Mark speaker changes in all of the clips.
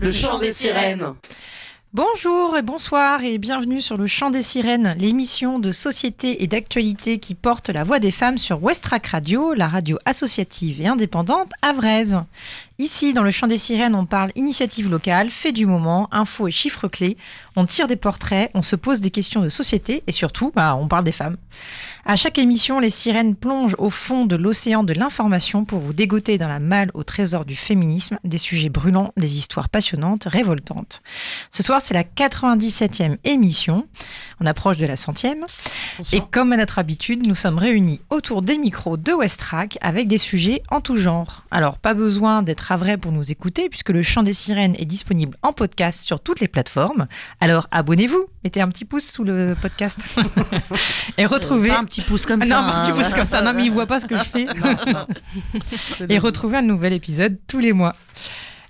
Speaker 1: Le chant des sirènes.
Speaker 2: Bonjour et bonsoir et bienvenue sur Le Chant des Sirènes, l'émission de société et d'actualité qui porte la voix des femmes sur Westrack Radio, la radio associative et indépendante havraise. Ici, dans Le Chant des Sirènes, on parle initiative locale, faits du moment, infos et chiffres clés. On tire des portraits, on se pose des questions de société et surtout, on parle des femmes. À chaque émission, les sirènes plongent au fond de l'océan de l'information pour vous dégoter dans la malle au trésor du féminisme, des sujets brûlants, des histoires passionnantes, révoltantes. Ce soir, c'est la 97e émission. On approche de la 100e. Et comme à notre habitude, nous sommes réunis autour des micros de Westrack avec des sujets en tout genre. Alors, pas besoin d'être havrais pour nous écouter puisque le Chant des Sirènes est disponible en podcast sur toutes les plateformes. Alors, abonnez-vous, mettez un petit pouce sous le podcast et retrouvez...
Speaker 3: Pas un petit pouce comme ça.
Speaker 2: Non, un petit pouce comme ça. Non, mais il ne voit pas ce que je fais.
Speaker 3: Non.
Speaker 2: Et retrouvez un nouvel épisode tous les mois.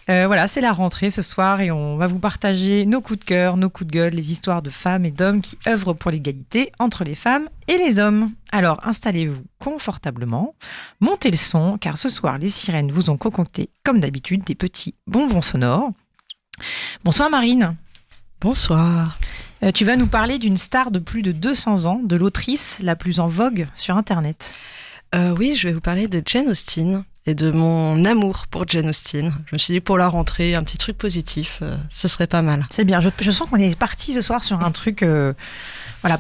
Speaker 2: Voilà, c'est la rentrée ce soir et on va vous partager nos coups de cœur, nos coups de gueule, les histoires de femmes et d'hommes qui œuvrent pour l'égalité entre les femmes et les hommes. Alors, installez-vous confortablement, montez le son, car ce soir, les sirènes vous ont concocté, comme d'habitude, des petits bonbons sonores. Bonsoir Marine.
Speaker 4: Bonsoir.
Speaker 2: Tu vas nous parler d'une star de plus de 200 ans, de l'autrice la plus en vogue sur Internet.
Speaker 4: Oui, je vais vous parler de Jane Austen et de mon amour pour Jane Austen. Je me suis dit, pour la rentrée, un petit truc positif, ce serait pas mal.
Speaker 2: C'est bien, je sens qu'on est parti ce soir sur un truc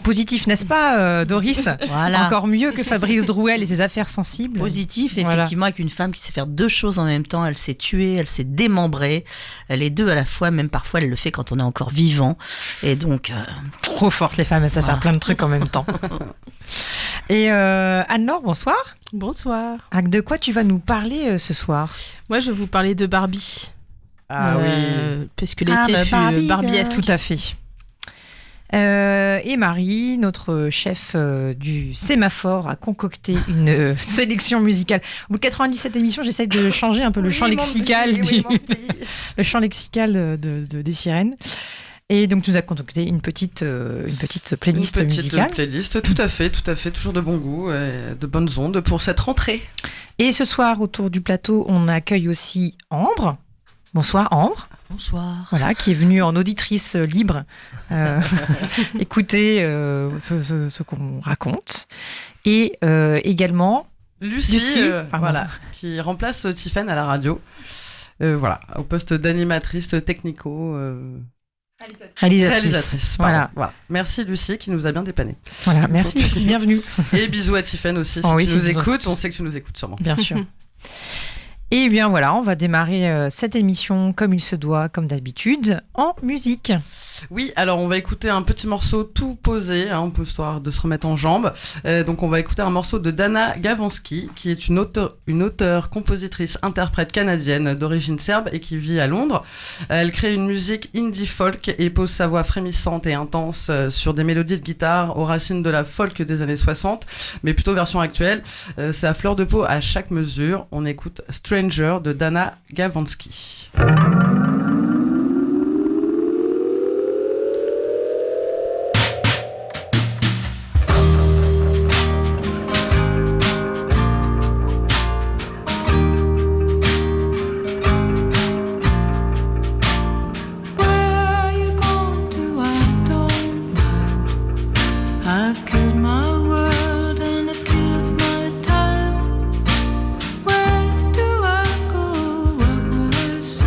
Speaker 2: positif, n'est-ce pas, Doris ?
Speaker 3: Voilà.
Speaker 2: Encore mieux que Fabrice Drouel et ses affaires sensibles.
Speaker 3: Positif, effectivement, avec une femme qui sait faire deux choses en même temps. Elle s'est tuée, elle s'est démembrée. Les deux à la fois, même parfois, elle le fait quand on est encore vivant. Et donc...
Speaker 2: Trop fortes les femmes, elles savent faire plein de trucs en même temps. Et Anne-Laure, bonsoir.
Speaker 1: Bonsoir.
Speaker 2: De quoi tu vas nous parler ce soir ?
Speaker 1: Moi, je vais vous parler de Barbie.
Speaker 2: Ah oui.
Speaker 1: Parce que l'été fut barbiesque.
Speaker 2: Tout à fait. Et Marie, notre chef du sémaphore, a concocté une sélection musicale. Au bout de 97 émissions, j'essaie de changer un peu le champ lexical le champ lexical des sirènes. Et donc, tu nous as concocté une petite playlist musicale.
Speaker 5: Une playlist, tout à fait, toujours de bon goût, et de bonnes ondes pour cette rentrée.
Speaker 2: Et ce soir, autour du plateau, on accueille aussi Ambre. Bonsoir Ambre.
Speaker 3: Bonsoir.
Speaker 2: Voilà, qui est venue en auditrice libre écouter ce qu'on raconte. Et également
Speaker 5: Lucie qui remplace Tiffany à la radio. Au poste d'animatrice technico. Réalisatrice. Voilà. Merci Lucie qui nous a bien dépanné.
Speaker 2: Voilà, merci Lucie, bienvenue.
Speaker 5: Et bisous à Tiffany aussi, si tu nous écoutes, on sait que tu nous écoutes sûrement.
Speaker 2: Bien sûr. Et bien voilà, on va démarrer cette émission comme il se doit, comme d'habitude, en musique.
Speaker 5: Oui, alors on va écouter un petit morceau tout posé, un peu histoire de se remettre en jambes. Donc on va écouter un morceau de Dana Gawązki, qui est une auteure, compositrice, interprète canadienne d'origine serbe et qui vit à Londres. Elle crée une musique indie folk et pose sa voix frémissante et intense sur des mélodies de guitare aux racines de la folk des années 60, mais plutôt version actuelle. C'est à fleur de peau à chaque mesure. On écoute Stranger de Dana Gawązki.
Speaker 6: Where do I go? What will I say?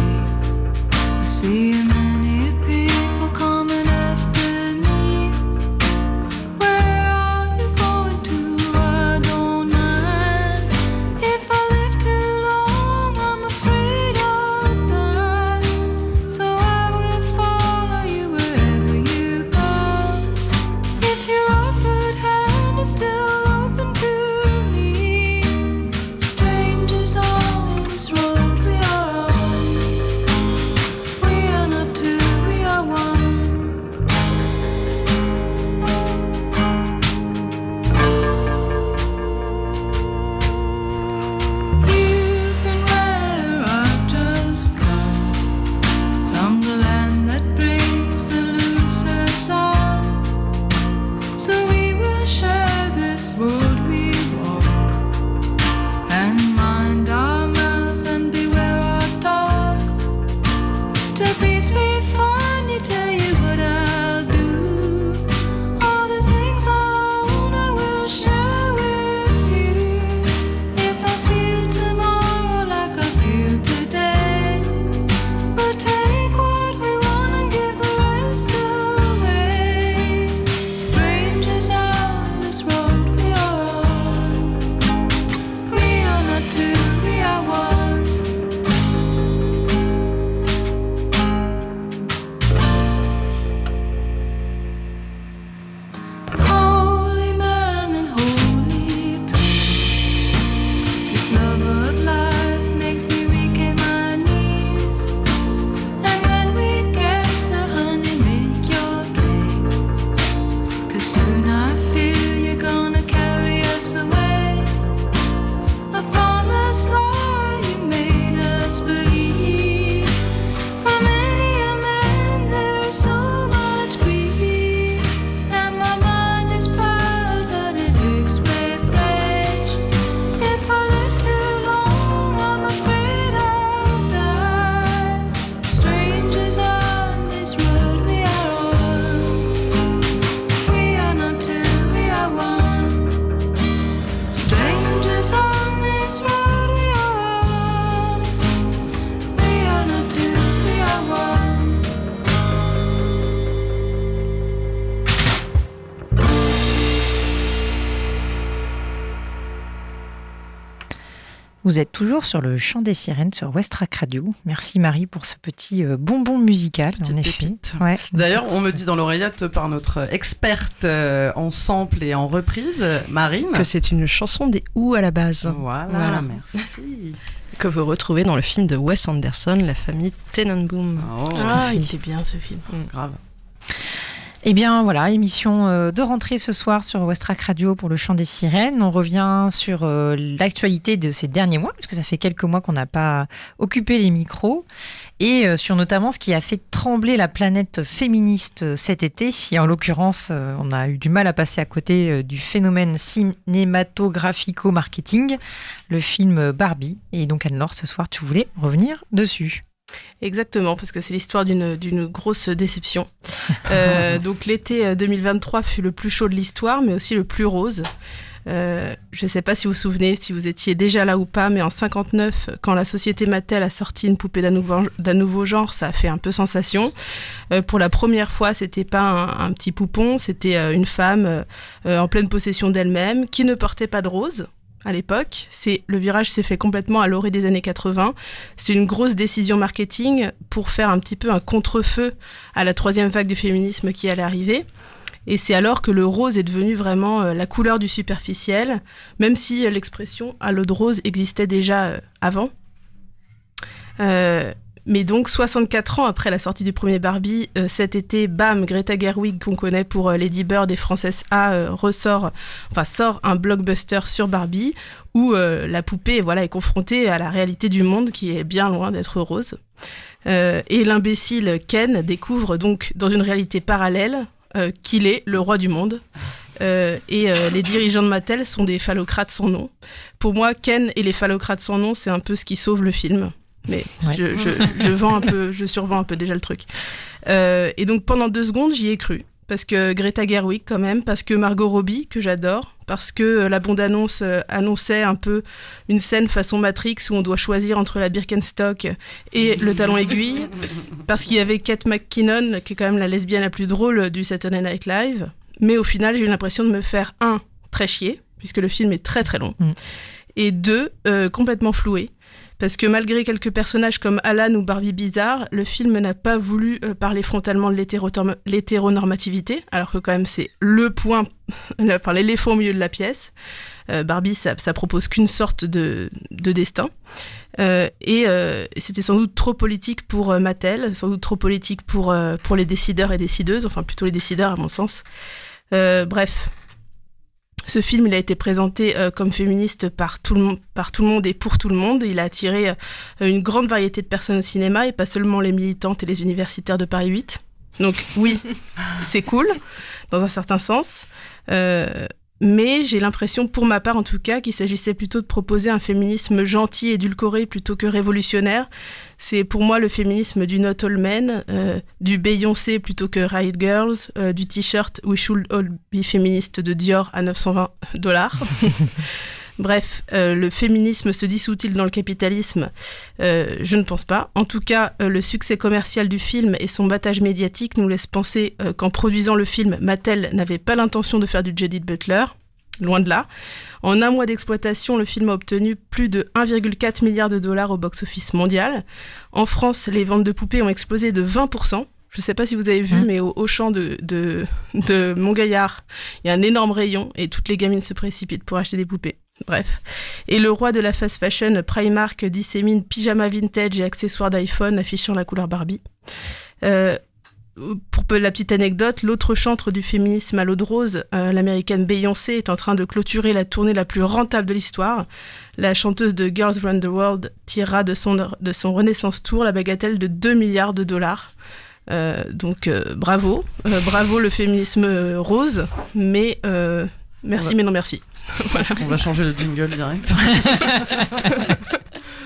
Speaker 2: Vous êtes toujours sur le Chant des Sirènes sur Westrack Radio. Merci Marie pour ce petit bonbon musical,
Speaker 5: Petite
Speaker 2: en effet.
Speaker 5: pépite.
Speaker 2: Ouais.
Speaker 5: D'ailleurs, on me dit dans l'oreillette par notre experte en sample et en reprise, Marine.
Speaker 4: Que c'est une chanson des Who à la base.
Speaker 5: Voilà. Merci.
Speaker 4: Que vous retrouvez dans le film de Wes Anderson, La famille Tenenbaum.
Speaker 5: Oh,
Speaker 1: il était bien ce film.
Speaker 5: grave.
Speaker 2: Eh bien voilà, émission de rentrée ce soir sur Westrack Radio pour le Chant des Sirènes. On revient sur l'actualité de ces derniers mois, puisque ça fait quelques mois qu'on n'a pas occupé les micros, et sur notamment ce qui a fait trembler la planète féministe cet été. Et en l'occurrence, on a eu du mal à passer à côté du phénomène cinématographico-marketing, le film Barbie. Et donc Anne-Laure, ce soir, tu voulais revenir dessus.
Speaker 1: Exactement, parce que c'est l'histoire d'une grosse déception. Donc l'été 2023 fut le plus chaud de l'histoire, mais aussi le plus rose. Je ne sais pas si vous vous souvenez, si vous étiez déjà là ou pas, mais en 59, quand la société Mattel a sorti une poupée d'un nouveau genre, ça a fait un peu sensation. Pour la première fois, c'était pas un petit poupon, c'était une femme en pleine possession d'elle-même, qui ne portait pas de rose. À l'époque, le virage s'est fait complètement à l'orée des années 80. C'est une grosse décision marketing pour faire un petit peu un contre-feu à la troisième vague du féminisme qui allait arriver. Et c'est alors que le rose est devenu vraiment la couleur du superficiel, même si l'expression « à l'eau de rose » existait déjà avant. Mais donc, 64 ans après la sortie du premier Barbie, cet été, bam, Greta Gerwig, qu'on connaît pour Lady Bird et Frances A, sort un blockbuster sur Barbie, où la poupée est confrontée à la réalité du monde qui est bien loin d'être rose. Et l'imbécile Ken découvre donc, dans une réalité parallèle, qu'il est le roi du monde. Les dirigeants de Mattel sont des phallocrates sans nom. Pour moi, Ken et les phallocrates sans nom, c'est un peu ce qui sauve le film. Mais ouais. je survends un peu déjà le truc. Et donc pendant 2 secondes, j'y ai cru. Parce que Greta Gerwig quand même, parce que Margot Robbie, que j'adore, parce que la bande-annonce annonçait un peu une scène façon Matrix où on doit choisir entre la Birkenstock et le talon aiguille, parce qu'il y avait Kate McKinnon, qui est quand même la lesbienne la plus drôle du Saturday Night Live. Mais au final, j'ai eu l'impression de me faire, 1, très chier, puisque le film est très très long, et 2, complètement floué. Parce que malgré quelques personnages comme Alan ou Barbie Bizarre, le film n'a pas voulu parler frontalement de l'hétéronormativité, alors que quand même c'est le point, l'éléphant au milieu de la pièce. Barbie, ça propose qu'une sorte de destin. Et c'était sans doute trop politique pour Mattel, sans doute trop politique pour les décideurs et décideuses, enfin plutôt les décideurs à mon sens. Bref. Ce film, il a été présenté comme féministe par tout le monde et pour tout le monde. Il a attiré une grande variété de personnes au cinéma et pas seulement les militantes et les universitaires de Paris 8. Donc oui, c'est cool, dans un certain sens. Mais j'ai l'impression, pour ma part en tout cas, qu'il s'agissait plutôt de proposer un féminisme gentil et édulcoré plutôt que révolutionnaire. C'est pour moi le féminisme du Not All Men, du Beyoncé plutôt que Riot Girls, du t-shirt We Should All Be Feminist de Dior à $920. Bref, le féminisme se dissout-il dans le capitalisme ? Je ne pense pas. En tout cas, le succès commercial du film et son battage médiatique nous laissent penser qu'en produisant le film, Mattel n'avait pas l'intention de faire du Judith Butler. Loin de là. En 1 mois d'exploitation, le film a obtenu plus de 1,4 milliard de dollars au box-office mondial. En France, les ventes de poupées ont explosé de 20%. Je ne sais pas si vous avez vu, mais au Auchan de Montgaillard, il y a un énorme rayon et toutes les gamines se précipitent pour acheter des poupées. Bref. Et le roi de la fast fashion, Primark, dissémine pyjama vintage et accessoires d'iPhone affichant la couleur Barbie. Pour la petite anecdote, l'autre chantre du féminisme à l'eau de rose, l'américaine Beyoncé, est en train de clôturer la tournée la plus rentable de l'histoire. La chanteuse de Girls Run the World tirera de son Renaissance Tour la bagatelle de 2 milliards de dollars. Donc bravo le féminisme rose, mais merci mais non merci.
Speaker 5: Voilà. On va changer le jingle direct.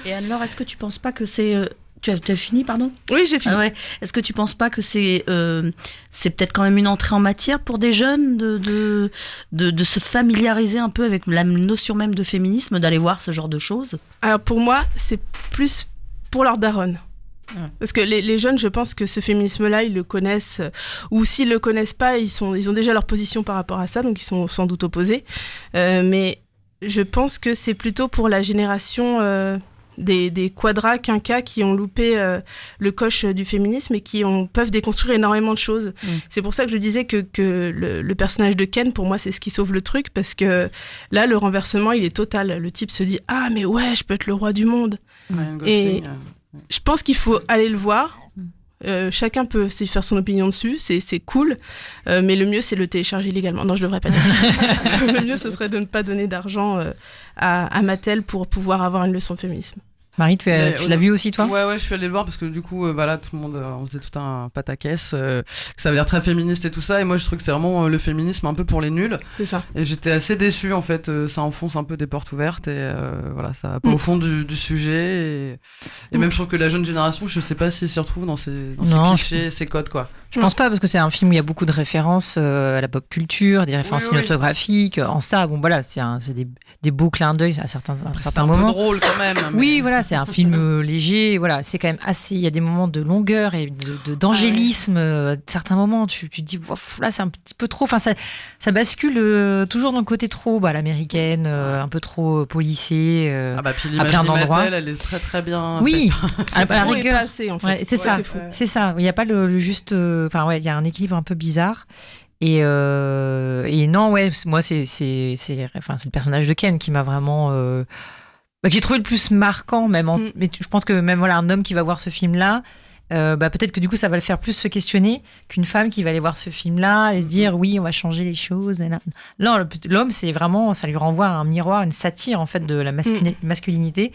Speaker 3: Et Anne-Laure, est-ce que tu penses pas que c'est... Tu as fini, pardon ?
Speaker 1: Oui, j'ai fini.
Speaker 3: Ah ouais. Est-ce que tu penses pas que c'est peut-être quand même une entrée en matière pour des jeunes de se familiariser un peu avec la notion même de féminisme, d'aller voir ce genre de choses ?
Speaker 1: Alors pour moi, c'est plus pour leur daronne. Parce que les jeunes, je pense que ce féminisme-là, ils le connaissent, ou s'ils le connaissent pas, ils ont déjà leur position par rapport à ça, donc ils sont sans doute opposés. Mais Je pense que c'est plutôt pour la génération des quadras, quinquas qui ont loupé le coche du féminisme et qui peuvent déconstruire énormément de choses. C'est pour ça que je disais que le personnage de Ken, pour moi, c'est ce qui sauve le truc, parce que là, le renversement, il est total. Le type se dit « Ah, mais ouais, je peux être le roi du monde ». Et je pense qu'il faut aller le voir. Chacun peut se faire son opinion dessus, c'est cool, mais le mieux c'est le télécharger illégalement. Non, je devrais pas dire ça. Le mieux ce serait de ne pas donner d'argent à Mattel pour pouvoir avoir une leçon de féminisme.
Speaker 2: Marie, tu l'as vu aussi, toi ?
Speaker 5: Ouais, je suis allée le voir parce que du coup, voilà, tout le monde, on faisait tout un pataquès, que ça avait l'air très féministe et tout ça, et moi je trouve que c'est vraiment le féminisme un peu pour les nuls.
Speaker 1: C'est ça.
Speaker 5: Et j'étais assez déçue en fait, ça enfonce un peu des portes ouvertes et voilà, ça va pas au fond du sujet. Et même je trouve que la jeune génération, je sais pas s'ils s'y retrouvent dans ces clichés, ces codes quoi.
Speaker 2: Je pense pas, parce que c'est un film où il y a beaucoup de références à la pop culture, des références cinématographiques. En ça, bon voilà, c'est des beaux clins d'œil à certains moments.
Speaker 5: C'est un peu drôle quand même. Mais...
Speaker 2: Oui, voilà, c'est un film léger. Voilà, c'est quand même assez. Il y a des moments de longueur et d'angélisme. À certains moments, tu te dis, là, c'est un petit peu trop. Enfin, ça bascule toujours dans le côté trop, l'américaine, un peu trop policée.
Speaker 5: Puis l'imagerie Mattel, elle est très très bien.
Speaker 2: Oui,
Speaker 1: à la rigueur. Pas assez, en fait.
Speaker 2: Ouais, c'est ça. C'est ça. Il n'y a pas le juste. Enfin, il y a un équilibre un peu bizarre. Et non, moi, c'est le personnage de Ken qui m'a vraiment. Que j'ai trouvé le plus marquant, même. Mais je pense que même un homme qui va voir ce film-là, peut-être que du coup, ça va le faire plus se questionner qu'une femme qui va aller voir ce film-là et se dire oui, on va changer les choses. Non, l'homme, c'est vraiment, ça lui renvoie un miroir, une satire en fait de la masculinité.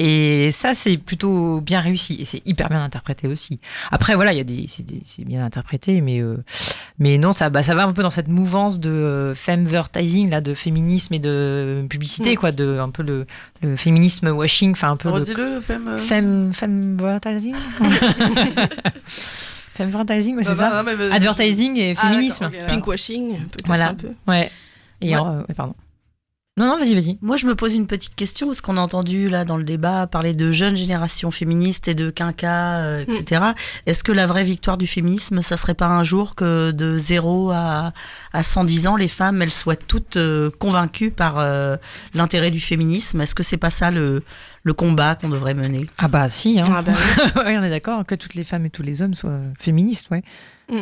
Speaker 2: Et ça, c'est plutôt bien réussi et c'est hyper bien interprété aussi. Après, voilà, c'est bien interprété, mais non, ça va un peu dans cette mouvance de femvertising, là, de féminisme et de publicité, quoi, de un peu le féminisme washing, enfin un peu.
Speaker 5: Redis-le,
Speaker 2: femvertising. Femvertising, c'est ça. Advertising et féminisme.
Speaker 1: Pinkwashing, peut-être
Speaker 2: voilà.
Speaker 1: un peu.
Speaker 2: Ouais. Et pardon. Non, vas-y.
Speaker 3: Moi, je me pose une petite question, parce qu'on a entendu, là, dans le débat, parler de jeunes générations féministes et de quinquas, etc. Est-ce que la vraie victoire du féminisme, ça serait pas un jour que de 0 à 110 ans, les femmes, elles soient toutes convaincues par l'intérêt du féminisme ? Est-ce que c'est pas ça le combat qu'on devrait mener ?
Speaker 2: Ah bah si, hein.
Speaker 3: Oui,
Speaker 2: on est d'accord, que toutes les femmes et tous les hommes soient féministes, ouais.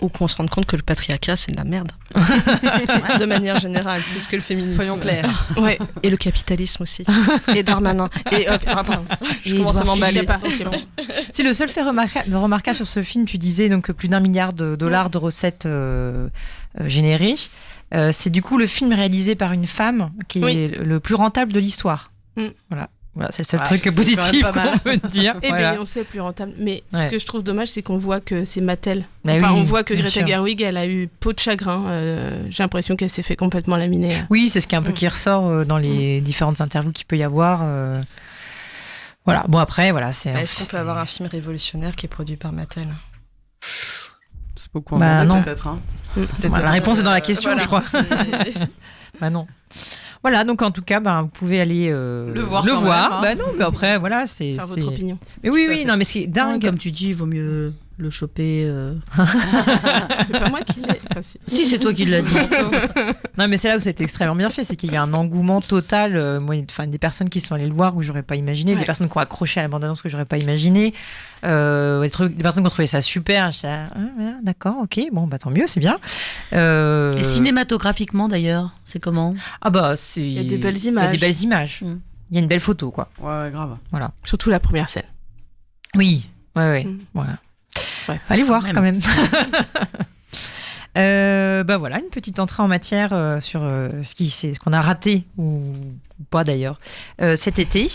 Speaker 4: Ou qu'on se rende compte que le patriarcat, c'est de la merde. De manière générale, plus que le féminisme.
Speaker 5: Soyons clairs.
Speaker 4: Ouais. Et le capitalisme aussi. Et Darmanin. Et pardon, je commence à m'emballer.
Speaker 2: Si le seul fait remarquable sur ce film, tu disais donc plus d'1 milliard de dollars de recettes générées. C'est du coup le film réalisé par une femme qui est le plus rentable de l'histoire. Voilà, c'est le seul truc positif qu'on peut dire.
Speaker 1: Et Beyoncé est plus rentable. Mais ce que je trouve dommage, c'est qu'on voit que c'est Mattel. On voit que Greta Gerwig, elle a eu peau de chagrin. J'ai l'impression qu'elle s'est fait complètement laminer.
Speaker 2: Oui, c'est ce qui est un peu qui ressort dans les différentes interviews qu'il peut y avoir. Voilà. Bon, après, voilà.
Speaker 4: Est-ce qu'on peut avoir un film révolutionnaire qui est produit par Mattel ?
Speaker 5: C'est beaucoup en peut-être. Hein.
Speaker 2: La réponse est dans la question, je crois. Non. Voilà, donc en tout cas, vous pouvez aller le voir. Non, mais après, voilà, c'est.
Speaker 1: Faire votre opinion.
Speaker 2: Mais oui, non, mais c'est dingue.
Speaker 3: Comme tu dis, il vaut mieux le choper.
Speaker 1: C'est pas moi qui l'ai.
Speaker 3: Si, c'est toi qui l'as dit.
Speaker 2: Non, mais c'est là où c'était extrêmement bien fait, c'est qu'il y a un engouement total. Des personnes qui sont allées le voir où j'aurais pas imaginé, des personnes qui ont accroché à la bande-annonce que j'aurais pas imaginé, des personnes qui ont trouvé ça super. D'accord, ok, bon, tant mieux, c'est bien.
Speaker 3: Et cinématographiququement d'ailleurs, c'est comment ?
Speaker 1: Il y a des belles images.
Speaker 2: Il y a des belles images. Il y a une belle photo, quoi.
Speaker 5: Ouais, grave.
Speaker 2: Voilà.
Speaker 1: Surtout la première scène.
Speaker 2: Oui, ouais. Voilà.
Speaker 1: Ouais,
Speaker 2: allez voir quand même. Voilà, une petite entrée en matière sur ce qu'on a raté ou pas d'ailleurs cet été.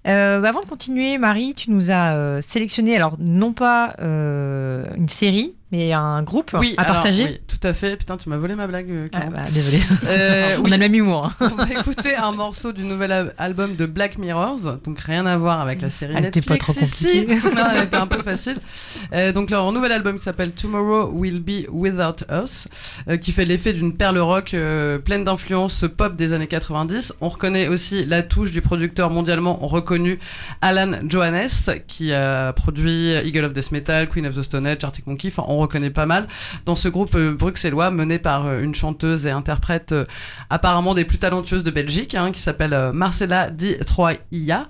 Speaker 2: Avant de continuer, Marie, tu nous as sélectionné, alors non pas une série, mais un groupe à partager.
Speaker 5: Oui, tout à fait. Putain, tu m'as volé ma blague.
Speaker 2: Désolé. On a le même humour.
Speaker 5: On va écouter un morceau du nouvel album de Black Mirrors, donc rien à voir avec la série Netflix.
Speaker 2: Elle était pas trop compliquée.
Speaker 5: Non, elle était un peu facile. Donc leur nouvel album qui s'appelle Tomorrow Will Be Without Us, qui fait l'effet d'une perle rock pleine d'influences pop des années 90. On reconnaît aussi la touche du producteur mondialement reconnu Alan Johannes, qui a produit Eagle of Death Metal, Queen of the Stone Age, Arctic Monkey. Enfin, on reconnaît pas mal, dans ce groupe bruxellois mené par une chanteuse et interprète apparemment des plus talentueuses de Belgique, qui s'appelle Marcella Di Troia.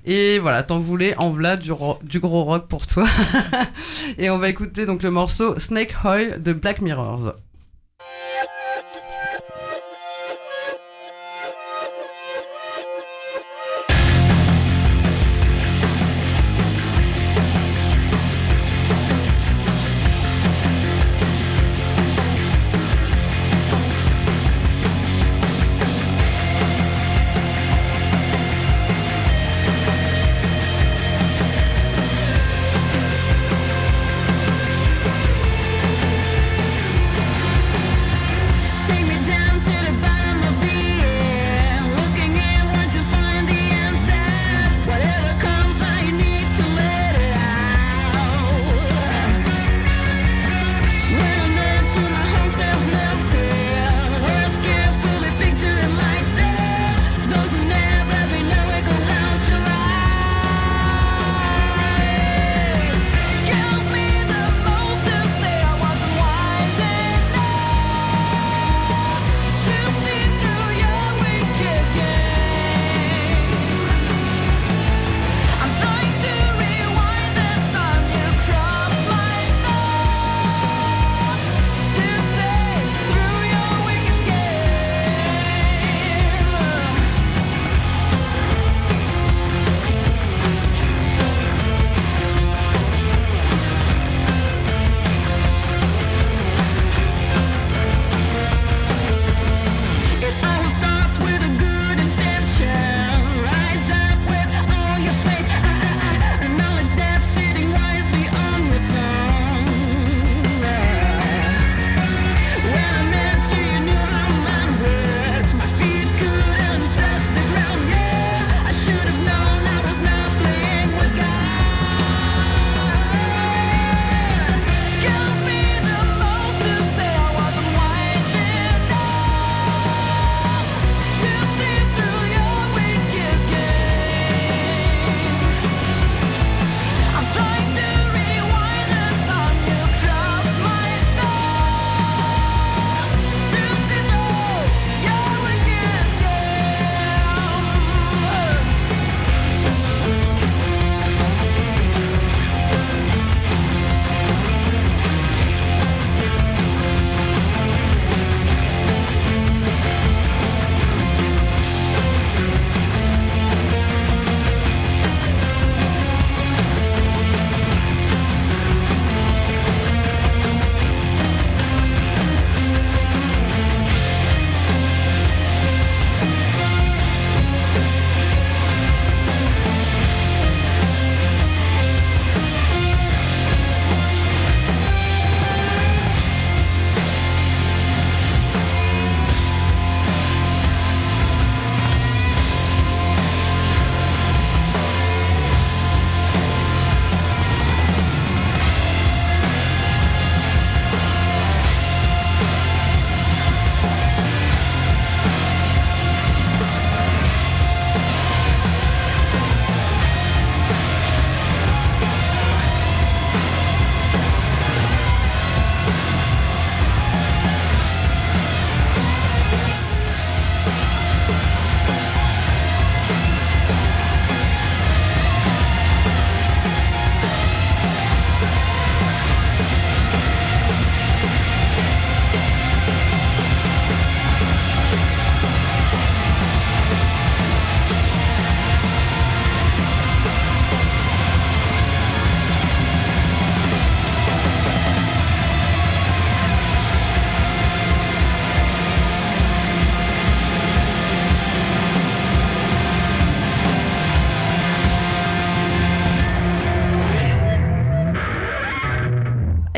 Speaker 5: Et voilà, t'en voulais, en v'là du gros rock pour toi. Et on va écouter donc le morceau Snake Oil de Black Mirrors.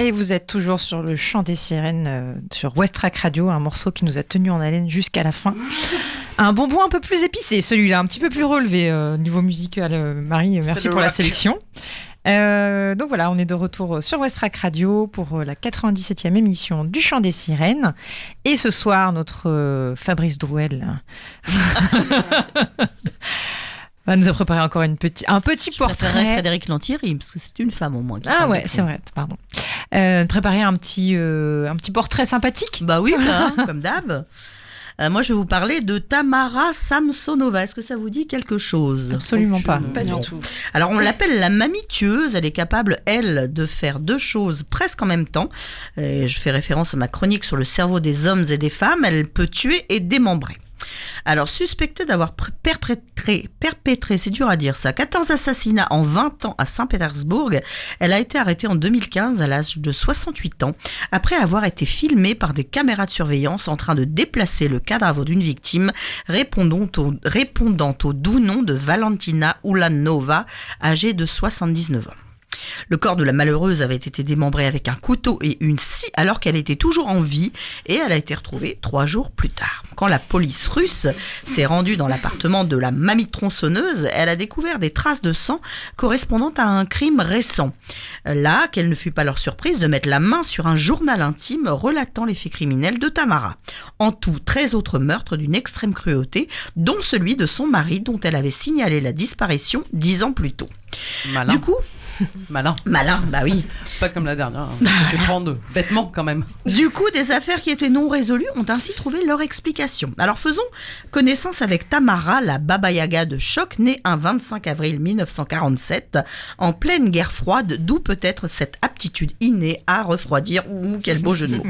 Speaker 2: Et vous êtes toujours sur le chant des sirènes sur Westrack Radio, un morceau qui nous a tenus en haleine jusqu'à la fin. Un bonbon un peu plus épicé, celui-là, un petit peu plus relevé niveau musical. Marie, merci pour la sélection. Donc voilà, on est de retour sur Westrack Radio pour la 97e émission du Chant des Sirènes. Et ce soir, notre Fabrice Drouel va nous a préparé encore un petit portrait.
Speaker 3: Frédéric Lantieri, parce que c'est une femme au moins.
Speaker 2: Ah ouais, c'est vrai, pardon. Préparer un petit portrait sympathique.
Speaker 3: Bah oui, comme d'hab. Moi, je vais vous parler de Tamara Samsonova. Est-ce que ça vous dit quelque chose ?
Speaker 2: Absolument pas.
Speaker 4: Pas du tout.
Speaker 3: Alors, on l'appelle la mamie tueuse. Elle est capable, elle, de faire deux choses presque en même temps. Je fais référence à ma chronique sur le cerveau des hommes et des femmes. Elle peut tuer et démembrer. Alors, suspectée d'avoir perpétré, c'est dur à dire ça, 14 assassinats en 20 ans à Saint-Pétersbourg, elle a été arrêtée en 2015 à l'âge de 68 ans, après avoir été filmée par des caméras de surveillance en train de déplacer le cadavre d'une victime répondant au doux nom de Valentina Ulanova, âgée de 79 ans. Le corps de la malheureuse avait été démembré avec un couteau et une scie alors qu'elle était toujours en vie et elle a été retrouvée 3 jours plus tard. Quand la police russe s'est rendue dans l'appartement de la mamie tronçonneuse, elle a découvert des traces de sang correspondant à un crime récent. Là, quelle ne fut pas leur surprise de mettre la main sur un journal intime relatant les faits criminels de Tamara. En tout, 13 autres meurtres d'une extrême cruauté, dont celui de son mari dont elle avait signalé la disparition 10 ans plus tôt.
Speaker 5: Malin.
Speaker 3: Du coup,
Speaker 5: Malin.
Speaker 3: bah oui.
Speaker 5: Pas comme la dernière. Hein. Ça fait prendre bêtement quand même.
Speaker 3: Du coup, des affaires qui étaient non résolues ont ainsi trouvé leur explication. Alors faisons connaissance avec Tamara, la Baba Yaga de Choc, née un 25 avril 1947, en pleine guerre froide, d'où peut-être cette aptitude innée à refroidir. Ouh, quel beau jeu de mots.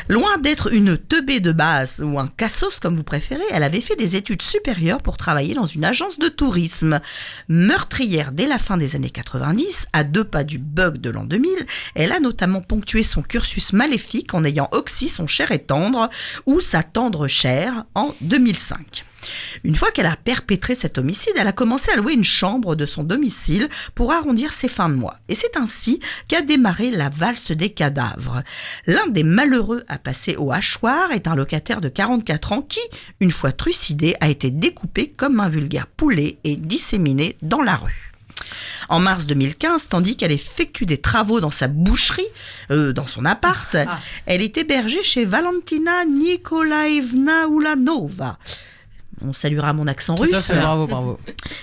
Speaker 3: Loin d'être une teubée de base ou un cassos comme vous préférez, elle avait fait des études supérieures pour travailler dans une agence de tourisme. Meurtrière dès la fin des années 90, à 2 pas du bug de l'an 2000, elle a notamment ponctué son cursus maléfique en ayant oxy son cher et tendre ou sa tendre chair en 2005. Une fois qu'elle a perpétré cet homicide, elle a commencé à louer une chambre de son domicile pour arrondir ses fins de mois. Et c'est ainsi qu'a démarré la valse des cadavres. L'un des malheureux à passer au hachoir est un locataire de 44 ans qui, une fois trucidé, a été découpé comme un vulgaire poulet et disséminé dans la rue. En mars 2015, tandis qu'elle effectue des travaux dans sa boucherie, dans son appart, elle est hébergée chez Valentina Nikolaevna Ulanova. On saluera mon accent russe.
Speaker 5: Tout à fait, bravo.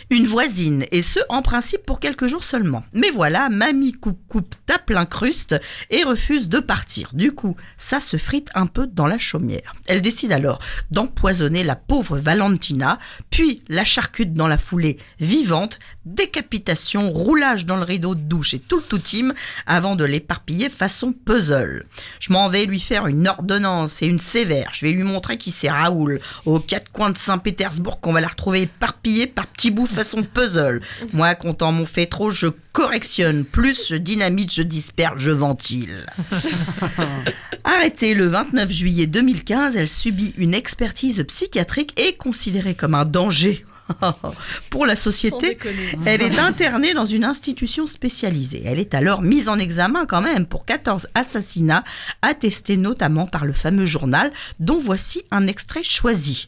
Speaker 3: Une voisine, et ce, en principe, pour quelques jours seulement. Mais voilà, mamie coupe tape l'incruste et refuse de partir. Du coup, ça se frite un peu dans la chaumière. Elle décide alors d'empoisonner la pauvre Valentina, puis la charcute dans la foulée vivante, décapitation, roulage dans le rideau de douche et tout le tout-team avant de l'éparpiller façon puzzle. Je m'en vais lui faire une ordonnance et une sévère. Je vais lui montrer qui c'est Raoul, aux 4 coins de Saint-Pétersbourg, qu'on va la retrouver éparpillée par petits bouts façon puzzle. Moi, comptant mon fait trop, je correctionne. Plus, je dynamite, je disperse, je ventile. Arrêtée le 29 juillet 2015, elle subit une expertise psychiatrique et considérée comme un danger pour la société. Elle est internée dans une institution spécialisée. Elle est alors mise en examen quand même pour 14 assassinats attestés notamment par le fameux journal dont voici un extrait choisi.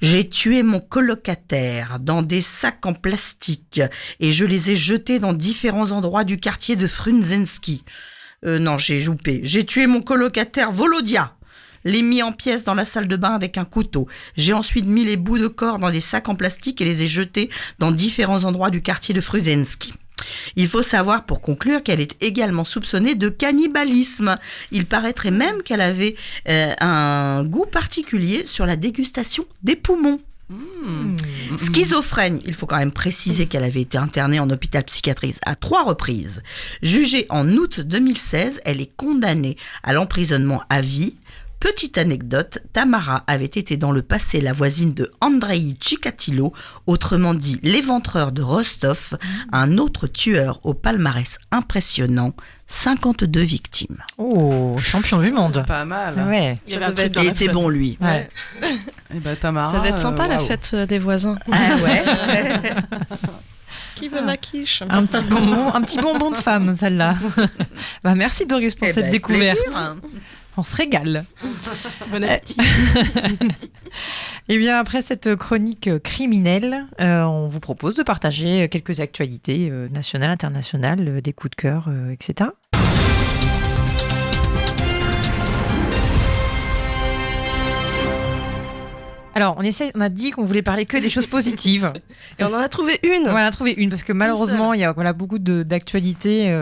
Speaker 3: J'ai tué mon colocataire dans des sacs en plastique et je les ai jetés dans différents endroits du quartier de Frunzenski. Non, j'ai joupé. J'ai tué mon colocataire Volodia. Les mis en pièces dans la salle de bain avec un couteau. J'ai ensuite mis les bouts de corps dans des sacs en plastique et les ai jetés dans différents endroits du quartier de Frunzenski. Il faut savoir, pour conclure, qu'elle est également soupçonnée de cannibalisme. Il paraîtrait même qu'elle avait un goût particulier sur la dégustation des poumons. Schizophrène, il faut quand même préciser qu'elle avait été internée en hôpital psychiatrique à 3 reprises. Jugée en août 2016, elle est condamnée à l'emprisonnement à vie. Petite anecdote, Tamara avait été dans le passé la voisine de Andrei Chikatilo, autrement dit l'éventreur de Rostov, un autre tueur au palmarès impressionnant, 52 victimes.
Speaker 2: Oh, champion du monde.
Speaker 5: Pas mal.
Speaker 2: Ouais.
Speaker 3: Il était bon, lui.
Speaker 2: Ouais.
Speaker 5: Et bah, Tamara,
Speaker 4: Ça va être sympa la
Speaker 5: waouh.
Speaker 4: fête des voisins.
Speaker 3: Ah ouais.
Speaker 4: Qui veut ma quiche?
Speaker 2: Un petit bonbon de femme, celle-là. Bah, merci Doris pour cette découverte.
Speaker 3: Plaisir.
Speaker 2: On se régale.
Speaker 1: Bon appétit.
Speaker 2: Et bien après cette chronique criminelle, on vous propose de partager quelques actualités nationales, internationales, des coups de cœur, etc. Alors, on a dit qu'on voulait parler que des choses positives.
Speaker 4: Et on en a trouvé une.
Speaker 2: On en a trouvé une, parce que malheureusement, il y a beaucoup d'actualités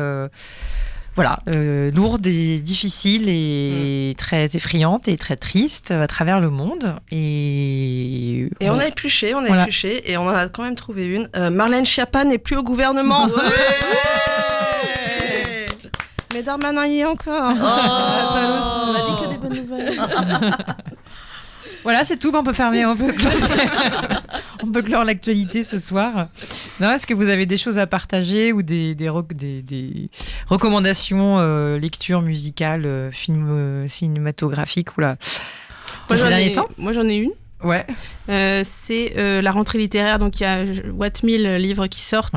Speaker 2: lourde et difficile et très effrayante et très triste à travers le monde. Et
Speaker 4: on a épluché, et on en a quand même trouvé une. Marlène Schiappa n'est plus au gouvernement. Mais Darmanin y est encore.
Speaker 1: On a dit que des bonnes nouvelles.
Speaker 2: Voilà, c'est tout. On peut fermer, on peut clore l'actualité ce soir. Non, est-ce que vous avez des choses à partager ou des recommandations, lectures musicales, films cinématographiques
Speaker 1: Moi, j'en ai une.
Speaker 5: Ouais.
Speaker 1: C'est la rentrée littéraire, donc il y a What 1000 livres qui sortent,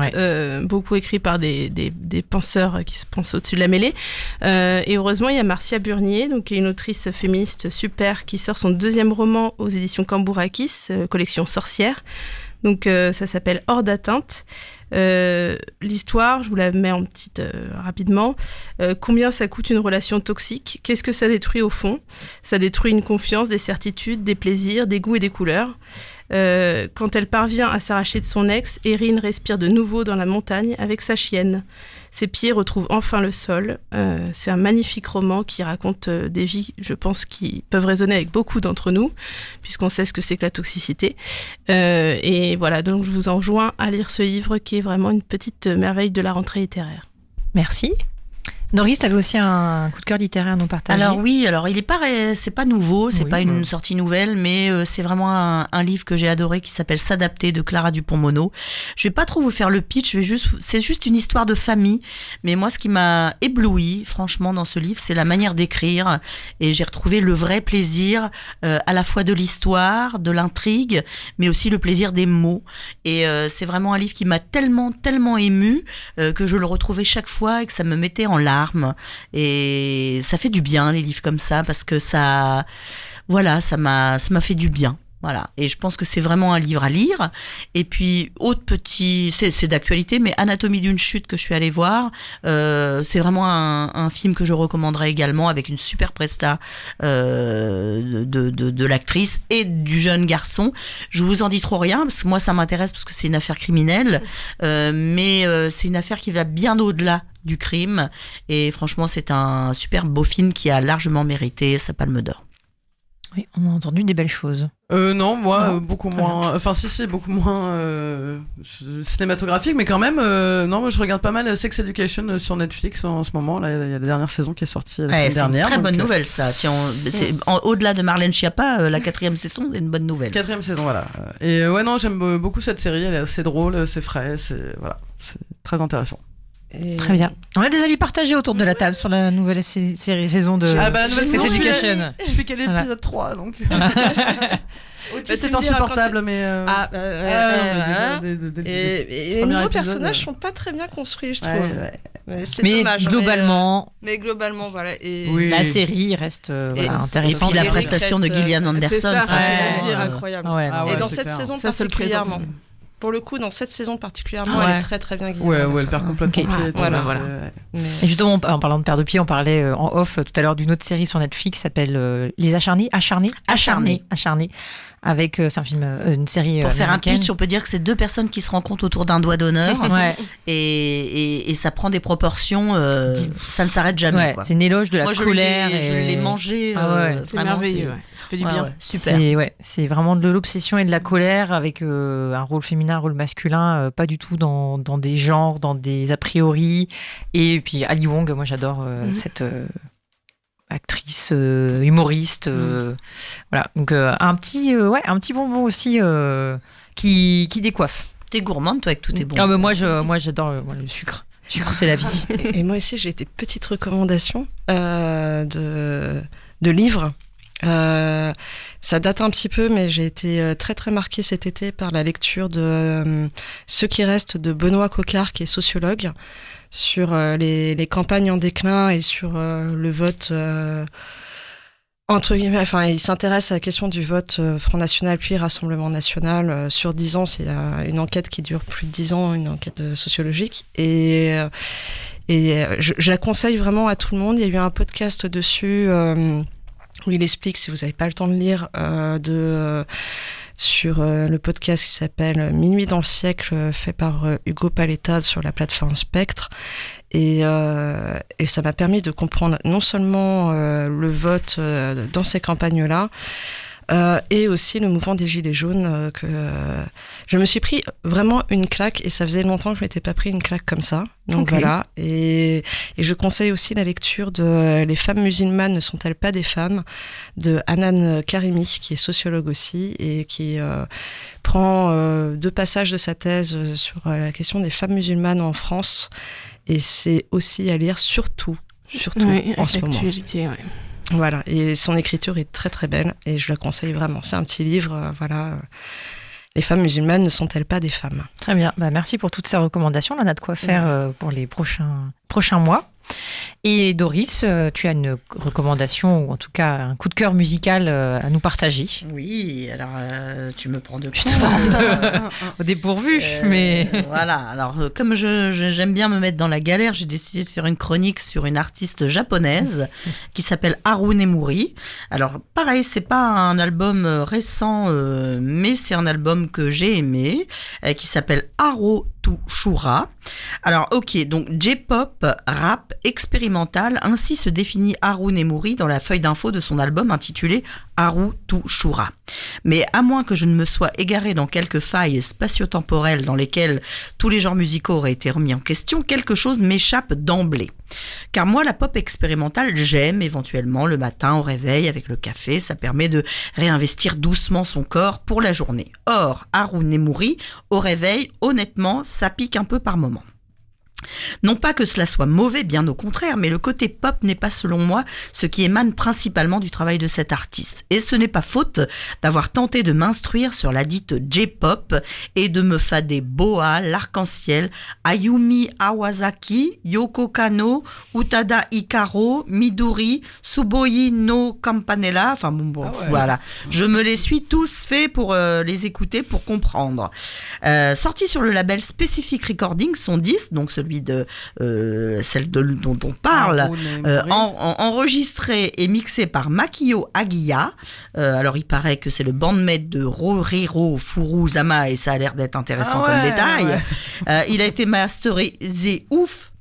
Speaker 1: beaucoup écrits par des penseurs qui se pensent au-dessus de la mêlée. Et heureusement, il y a Marcia Burnier, donc, qui est une autrice féministe super, qui sort son 2e roman aux éditions Cambourakis, collection Sorcière. Donc ça s'appelle Hors d'atteinte. L'histoire, je vous la mets en petite rapidement. Combien ça coûte une relation toxique ? Qu'est-ce que ça détruit au fond ? Ça détruit une confiance, des certitudes, des plaisirs, des goûts et des couleurs. Quand elle parvient à s'arracher de son ex, Erin respire de nouveau dans la montagne avec sa chienne. Ses pieds retrouvent enfin le sol. C'est un magnifique roman qui raconte des vies, je pense, qui peuvent résonner avec beaucoup d'entre nous, puisqu'on sait ce que c'est que la toxicité. Et voilà, donc je vous enjoins à lire ce livre qui est vraiment une petite merveille de la rentrée littéraire.
Speaker 2: Merci. Norris, tu avais aussi un coup de cœur littéraire à nous partager.
Speaker 3: Alors il est pas, c'est pas nouveau, c'est pas une sortie nouvelle, mais c'est vraiment un livre que j'ai adoré qui s'appelle S'adapter de Clara Dupont-Mono. Je vais pas trop vous faire le pitch, c'est juste une histoire de famille, mais moi ce qui m'a ébloui franchement dans ce livre, c'est la manière d'écrire, et j'ai retrouvé le vrai plaisir à la fois de l'histoire, de l'intrigue, mais aussi le plaisir des mots. Et c'est vraiment un livre qui m'a tellement émue que je le retrouvais chaque fois et que ça me mettait en larmes. Et ça fait du bien, les livres comme ça, parce que ça m'a fait du bien. Voilà. Et je pense que c'est vraiment un livre à lire. Et puis, c'est d'actualité, mais Anatomie d'une chute que je suis allée voir, c'est vraiment un film que je recommanderais également, avec une super presta de l'actrice et du jeune garçon. Je vous en dis trop rien, parce que moi, ça m'intéresse, parce que c'est une affaire criminelle, mais c'est une affaire qui va bien au-delà du crime. Et franchement, c'est un super beau film qui a largement mérité sa Palme d'Or.
Speaker 2: Oui, on a entendu des belles choses.
Speaker 5: Non, moi, beaucoup moins. Bien. Enfin, beaucoup moins cinématographique, mais quand même, non, moi, je regarde pas mal Sex Education sur Netflix en ce moment. Là, il y a la dernière saison qui est sortie la semaine dernière.
Speaker 3: C'est une très bonne nouvelle, ça. Tiens, au-delà de Marlène Schiappa, la 4e saison, c'est une bonne nouvelle.
Speaker 5: 4e saison, voilà. Et non, j'aime beaucoup cette série. Elle est assez drôle, c'est frais, c'est très intéressant.
Speaker 2: Très bien. On a des avis partagés autour de la table sur la nouvelle saison de Sex Education.
Speaker 5: Je suis qu'à l'épisode 3, donc. C'est insupportable, mais.
Speaker 1: Et les nouveaux personnages sont pas très bien construits, je trouve.
Speaker 2: Mais dommage. Globalement.
Speaker 4: Mais globalement, voilà.
Speaker 2: La série reste intéressante.
Speaker 3: Et puis la prestation de Gillian Anderson,
Speaker 1: incroyable. Et dans cette saison particulièrement. Pour le coup, dans cette saison particulièrement, elle est très très bien guidée.
Speaker 5: Ouais, elle perd complètement pied.
Speaker 1: Voilà.
Speaker 2: Et justement, en parlant de perte de pied, on parlait en off tout à l'heure d'une autre série sur Netflix qui s'appelle Les Acharnés. Acharnés. Avec, c'est un film, une série
Speaker 3: pour faire
Speaker 2: américaine.
Speaker 3: Un pitch, on peut dire que c'est 2 personnes qui se rencontrent autour d'un doigt d'honneur. et ça prend des proportions, ça ne s'arrête jamais. Quoi.
Speaker 2: C'est une éloge de la colère.
Speaker 3: Je l'ai mangé.
Speaker 1: C'est merveilleux. Ça fait du bien.
Speaker 3: Super.
Speaker 2: C'est vraiment de l'obsession et de la colère avec un rôle féminin, un rôle masculin, pas du tout dans des genres, dans des a priori. Et puis Ali Wong, moi j'adore cette actrice, humoriste, voilà. Donc un petit bonbon aussi qui décoiffe.
Speaker 3: T'es gourmande toi avec tous tes bonbons.
Speaker 2: Ah, mais moi j'adore le sucre. Le sucre c'est la vie.
Speaker 4: Et moi aussi j'ai des petites recommandations de livres. Ça date un petit peu, mais j'ai été très très marquée cet été par la lecture de Ce qui reste de Benoît Coquart, qui est sociologue, sur les campagnes en déclin et sur le vote entre guillemets. Enfin, il s'intéresse à la question du vote Front National puis Rassemblement National sur 10 ans. C'est une enquête qui dure plus de 10 ans, une enquête sociologique. Et je la conseille vraiment à tout le monde. Il y a eu un podcast dessus où il explique, si vous n'avez pas le temps de lire, sur le podcast qui s'appelle Minuit dans le siècle, fait par Hugo Paletta sur la plateforme Spectre. Et ça m'a permis de comprendre non seulement le vote dans ces campagnes-là, et aussi le mouvement des Gilets jaunes, que je me suis pris vraiment une claque, et ça faisait longtemps que je m'étais pas pris une claque comme ça. Donc voilà, et je conseille aussi la lecture de Les femmes musulmanes ne sont-elles pas des femmes, de Hanan Karimi, qui est sociologue aussi, et qui prend 2 passages de sa thèse sur la question des femmes musulmanes en France, et c'est aussi à lire surtout en ce moment.
Speaker 1: Ouais.
Speaker 4: Voilà, et son écriture est très très belle, et je la conseille vraiment. C'est un petit livre, Les femmes musulmanes ne sont-elles pas des femmes ?
Speaker 2: Très bien, merci pour toutes ces recommandations. Là, on a de quoi faire pour les prochains mois. Et Doris, tu as une recommandation, ou en tout cas un coup de cœur musical à nous partager.
Speaker 3: Oui, alors tu me prends de
Speaker 2: au dépourvu, mais...
Speaker 3: Voilà, alors comme j'aime bien me mettre dans la galère, j'ai décidé de faire une chronique sur une artiste japonaise qui s'appelle Haru Nemuri. Alors pareil, c'est pas un album récent, mais c'est un album que j'ai aimé, qui s'appelle Haru Shura. Alors ok, donc J-pop, rap, expérimental, ainsi se définit Haru Nemuri dans la feuille d'info de son album intitulé Haru Shura. Mais à moins que je ne me sois égaré dans quelques failles spatio-temporelles dans lesquelles tous les genres musicaux auraient été remis en question, quelque chose m'échappe d'emblée. Car moi, la pop expérimentale, j'aime éventuellement le matin au réveil avec le café, ça permet de réinvestir doucement son corps pour la journée. Or, Haru Nemuri, au réveil, honnêtement, ça pique un peu par moment. Non pas que cela soit mauvais, bien au contraire, mais le côté pop n'est pas selon moi ce qui émane principalement du travail de cet artiste. Et ce n'est pas faute d'avoir tenté de m'instruire sur la dite J-pop et de me fader Boa, l'Arc-en-Ciel, Ayumi Awasaki, Yoko Kanno, Utada Hikaru, Midori, Tsuboi no Campanella, voilà. Je me les suis tous faits pour les écouter, pour comprendre. Sorti sur le label Specific Recordings, son disque, donc celui de celle dont on parle, enregistré et mixé par Makio Agiya. Alors il paraît que c'est le bandmate de Rohiro Furuzama, et ça a l'air d'être intéressant comme détail. Il a été masterisé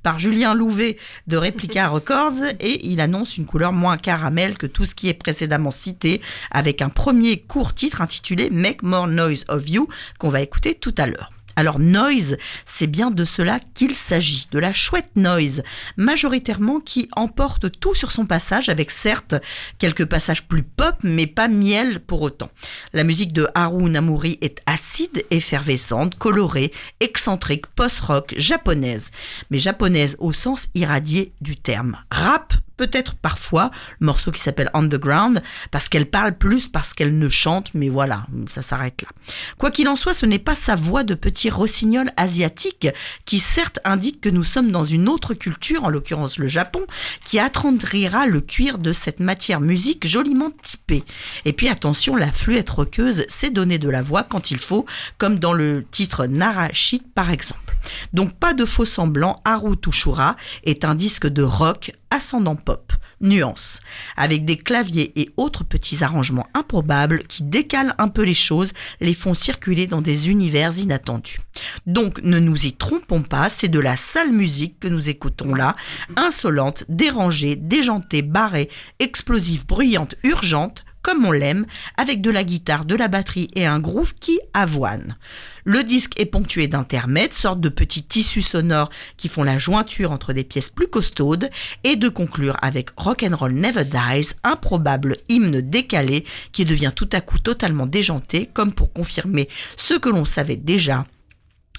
Speaker 3: par Julien Louvet de Replica Records, et il annonce une couleur moins caramel que tout ce qui est précédemment cité, avec un premier court titre intitulé Make More Noise of You qu'on va écouter tout à l'heure. Alors noise, c'est bien de cela qu'il s'agit, de la chouette noise, majoritairement qui emporte tout sur son passage, avec certes quelques passages plus pop, mais pas miel pour autant. La musique de Haru Nemuri est acide, effervescente, colorée, excentrique, post-rock, japonaise. Mais japonaise au sens irradié du terme. Rap, peut-être parfois, le morceau qui s'appelle Underground, parce qu'elle parle plus parce qu'elle ne chante, mais voilà, ça s'arrête là. Quoi qu'il en soit, ce n'est pas sa voix de petit rossignol asiatique qui certes indique que nous sommes dans une autre culture, en l'occurrence le Japon, qui attendrira le cuir de cette matière musique joliment typée. Et puis attention, la fluette roqueuse sait donner de la voix quand il faut, comme dans le titre Narashit par exemple. Donc pas de faux semblants, Haru Shura est un disque de rock ascendant pop, nuance, avec des claviers et autres petits arrangements improbables qui décalent un peu les choses, les font circuler dans des univers inattendus. Donc ne nous y trompons pas, c'est de la sale musique que nous écoutons là, insolente, dérangée, déjantée, barrée, explosive, bruyante, urgente, comme on l'aime, avec de la guitare, de la batterie et un groove qui avoine. Le disque est ponctué d'intermèdes, sortes de petits tissus sonores qui font la jointure entre des pièces plus costaudes, et de conclure avec Rock'n'Roll Never Dies, improbable hymne décalé qui devient tout à coup totalement déjanté, comme pour confirmer ce que l'on savait déjà.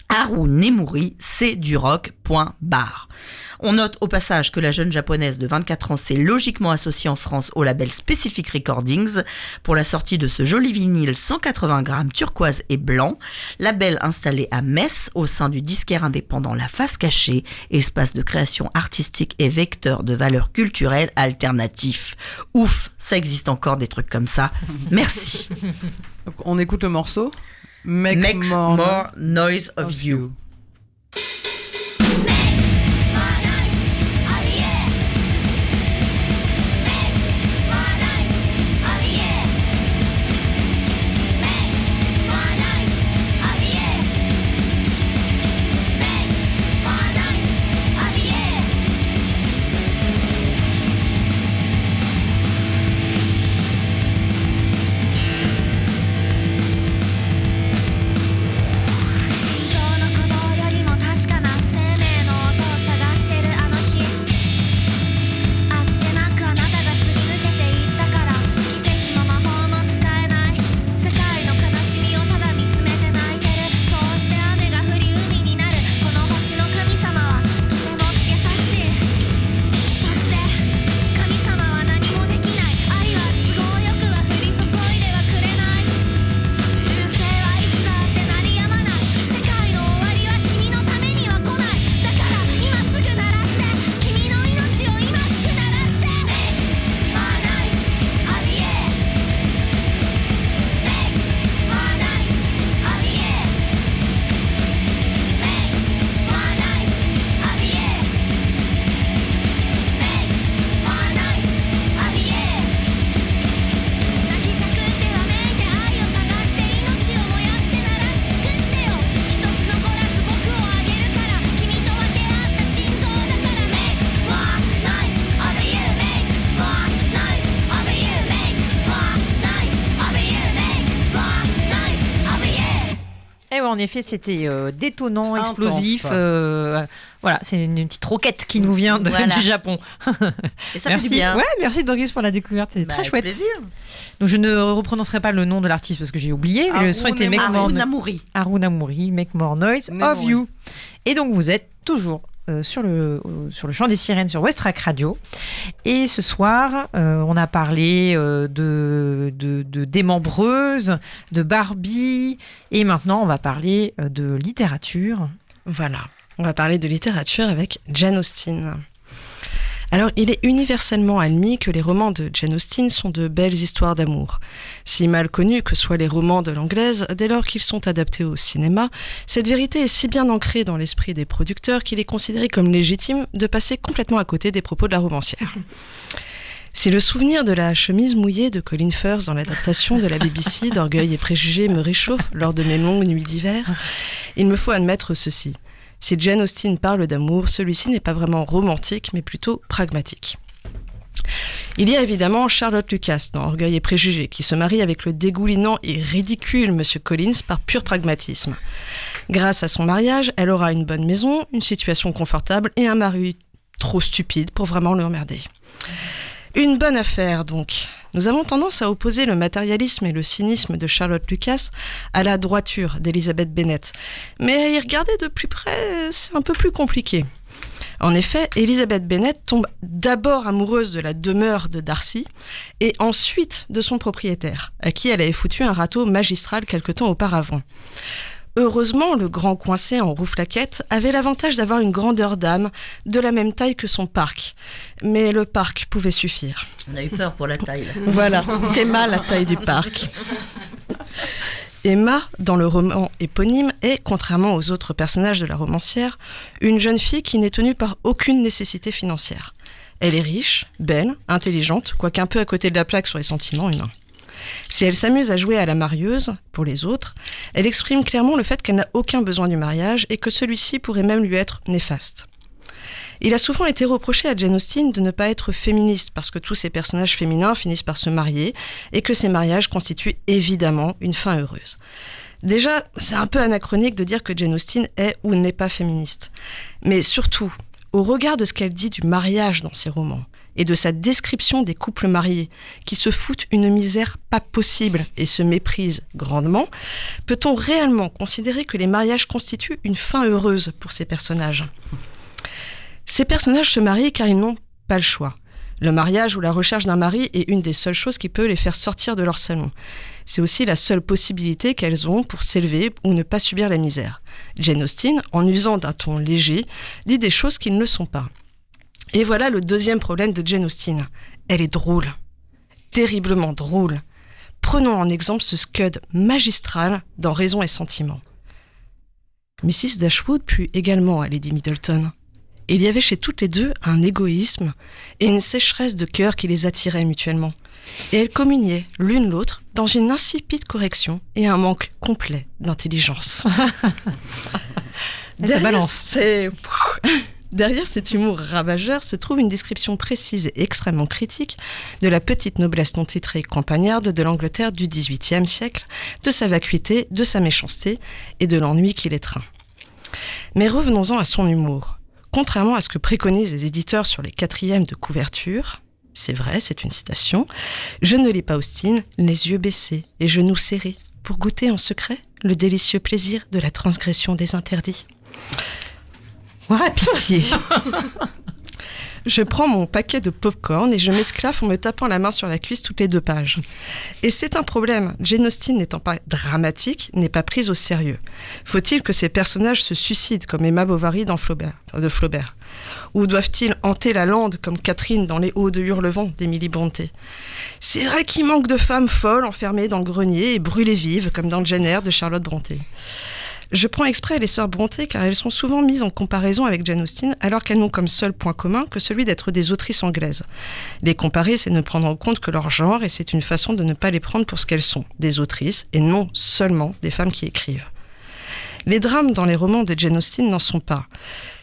Speaker 3: Haru Nemuri, c'est du rock, point barre. On note au passage que la jeune japonaise de 24 ans s'est logiquement associée en France au label Specific Recordings pour la sortie de ce joli vinyle 180 grammes turquoise et blanc, label installé à Metz au sein du disquaire indépendant La Face Cachée, espace de création artistique et vecteur de valeurs culturelles alternatifs. Ouf, ça existe encore des trucs comme ça. Merci.
Speaker 5: Donc, on écoute le morceau
Speaker 3: Make more noise of you.
Speaker 2: Et ouais, en effet, c'était détonnant,
Speaker 5: Intense.
Speaker 2: explosif. Voilà, c'est une petite roquette qui nous vient du Japon.
Speaker 3: Et ça
Speaker 2: Merci.
Speaker 3: fait du bien.
Speaker 2: Ouais, merci Doris pour la découverte, c'est très
Speaker 3: Avec
Speaker 2: chouette.
Speaker 3: plaisir.
Speaker 2: Donc je ne reprononcerai pas le nom de l'artiste parce que j'ai oublié, mais le son était Make More
Speaker 3: Namouri.
Speaker 2: Arunamuri, Make More Noise of You. Et donc vous êtes toujours sur le chant des sirènes sur Westrack Radio. Et ce soir, on a parlé de démembreuse, de Barbie, et maintenant on va parler de littérature.
Speaker 4: Voilà, on va parler de littérature avec Jane Austen. Alors, il est universellement admis que les romans de Jane Austen sont de belles histoires d'amour. Si mal connus que soient les romans de l'anglaise, dès lors qu'ils sont adaptés au cinéma, cette vérité est si bien ancrée dans l'esprit des producteurs qu'il est considéré comme légitime de passer complètement à côté des propos de la romancière. Si le souvenir de la chemise mouillée de Colin Firth dans l'adaptation de la BBC d'Orgueil et Préjugés me réchauffe lors de mes longues nuits d'hiver, il me faut admettre ceci. Si Jane Austen parle d'amour, celui-ci n'est pas vraiment romantique, mais plutôt pragmatique. Il y a évidemment Charlotte Lucas dans Orgueil et Préjugés, qui se marie avec le dégoulinant et ridicule Monsieur Collins par pur pragmatisme. Grâce à son mariage, elle aura une bonne maison, une situation confortable et un mari trop stupide pour vraiment le emmerder. Une bonne affaire, donc. Nous avons tendance à opposer le matérialisme et le cynisme de Charlotte Lucas à la droiture d'Elizabeth Bennet. Mais à y regarder de plus près, c'est un peu plus compliqué. En effet, Elizabeth Bennet tombe d'abord amoureuse de la demeure de Darcy et ensuite de son propriétaire, à qui elle avait foutu un râteau magistral quelque temps auparavant. Heureusement, le grand coincé en rouflaquette avait l'avantage d'avoir une grandeur d'âme de la même taille que son parc. Mais le parc pouvait suffire.
Speaker 3: On a eu peur pour la taille. Là.
Speaker 4: Voilà, Emma, la taille du parc. Emma, dans le roman éponyme, est, contrairement aux autres personnages de la romancière, une jeune fille qui n'est tenue par aucune nécessité financière. Elle est riche, belle, intelligente, quoique un peu à côté de la plaque sur les sentiments humains. Si elle s'amuse à jouer à la marieuse, pour les autres, elle exprime clairement le fait qu'elle n'a aucun besoin du mariage et que celui-ci pourrait même lui être néfaste. Il a souvent été reproché à Jane Austen de ne pas être féministe parce que tous ces personnages féminins finissent par se marier et que ces mariages constituent évidemment une fin heureuse. Déjà, c'est un peu anachronique de dire que Jane Austen est ou n'est pas féministe. Mais surtout, au regard de ce qu'elle dit du mariage dans ses romans, et de sa description des couples mariés qui se foutent une misère pas possible et se méprisent grandement, peut-on réellement considérer que les mariages constituent une fin heureuse pour ces personnages ? Ces personnages se marient car ils n'ont pas le choix. Le mariage ou la recherche d'un mari est une des seules choses qui peut les faire sortir de leur salon. C'est aussi la seule possibilité qu'elles ont pour s'élever ou ne pas subir la misère. Jane Austen, en usant d'un ton léger, dit des choses qui ne le sont pas. Et voilà le deuxième problème de Jane Austen. Elle est drôle. Terriblement drôle. Prenons en exemple ce scud magistral dans Raison et Sentiment. Mrs. Dashwood plut également à Lady Middleton. Il y avait chez toutes les deux un égoïsme et une sécheresse de cœur qui les attiraient mutuellement. Et elles communiaient l'une l'autre dans une insipide correction et un manque complet d'intelligence.
Speaker 2: Ça balance.
Speaker 4: Derrière cet humour ravageur se trouve une description précise et extrêmement critique de la petite noblesse non titrée campagnarde de l'Angleterre du XVIIIe siècle, de sa vacuité, de sa méchanceté et de l'ennui qui l'étreint. Mais revenons-en à son humour. Contrairement à ce que préconisent les éditeurs sur les 4e de couverture, c'est vrai, c'est une citation, je ne lis pas Austen, les yeux baissés et genoux serrés, pour goûter en secret le délicieux plaisir de la transgression des interdits. Ah, pitié. Je prends mon paquet de pop-corn et je m'esclaffe en me tapant la main sur la cuisse toutes les 2 pages. Et c'est un problème. Jane Austen, n'étant pas dramatique, n'est pas prise au sérieux. Faut-il que ces personnages se suicident comme Emma Bovary dans de Flaubert ? Ou doivent-ils hanter la lande comme Catherine dans Les Hauts de Hurlevent d'Emily Brontë ? C'est vrai qu'il manque de femmes folles enfermées dans le grenier et brûlées vives comme dans Jane Eyre de Charlotte Brontë. Je prends exprès les sœurs Brontë car elles sont souvent mises en comparaison avec Jane Austen alors qu'elles n'ont comme seul point commun que celui d'être des autrices anglaises. Les comparer, c'est ne prendre en compte que leur genre et c'est une façon de ne pas les prendre pour ce qu'elles sont, des autrices et non seulement des femmes qui écrivent. Les drames dans les romans de Jane Austen n'en sont pas.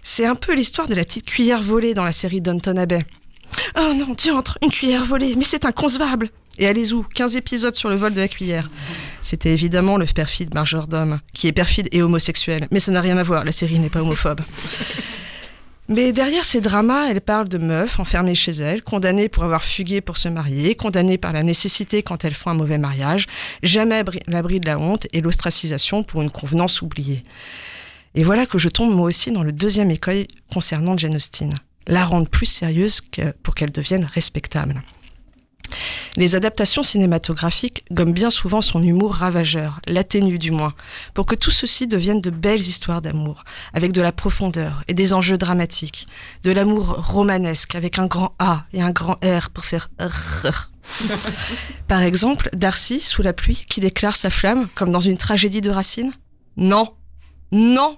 Speaker 4: C'est un peu l'histoire de la petite cuillère volée dans la série Downton Abbey. « Oh non, diantre, une cuillère volée, mais c'est inconcevable !» Et allez où 15 épisodes sur le vol de la cuillère. C'était évidemment le perfide majordome, qui est perfide et homosexuel. Mais ça n'a rien à voir, la série n'est pas homophobe. Mais derrière ces dramas, elle parle de meufs enfermées chez elles, condamnées pour avoir fugué pour se marier, condamnées par la nécessité quand elles font un mauvais mariage, jamais à l'abri de la honte et l'ostracisation pour une convenance oubliée. Et voilà que je tombe moi aussi dans le deuxième écueil concernant Jane Austen, la rendre plus sérieuse pour qu'elle devienne respectable. Les adaptations cinématographiques gomment bien souvent son humour ravageur, l'atténuent du moins, pour que tout ceci devienne de belles histoires d'amour, avec de la profondeur et des enjeux dramatiques, de l'amour romanesque avec un grand A et un grand R pour faire R. Par exemple, Darcy, sous la pluie, qui déclare sa flamme, comme dans une tragédie de Racine. Non, non,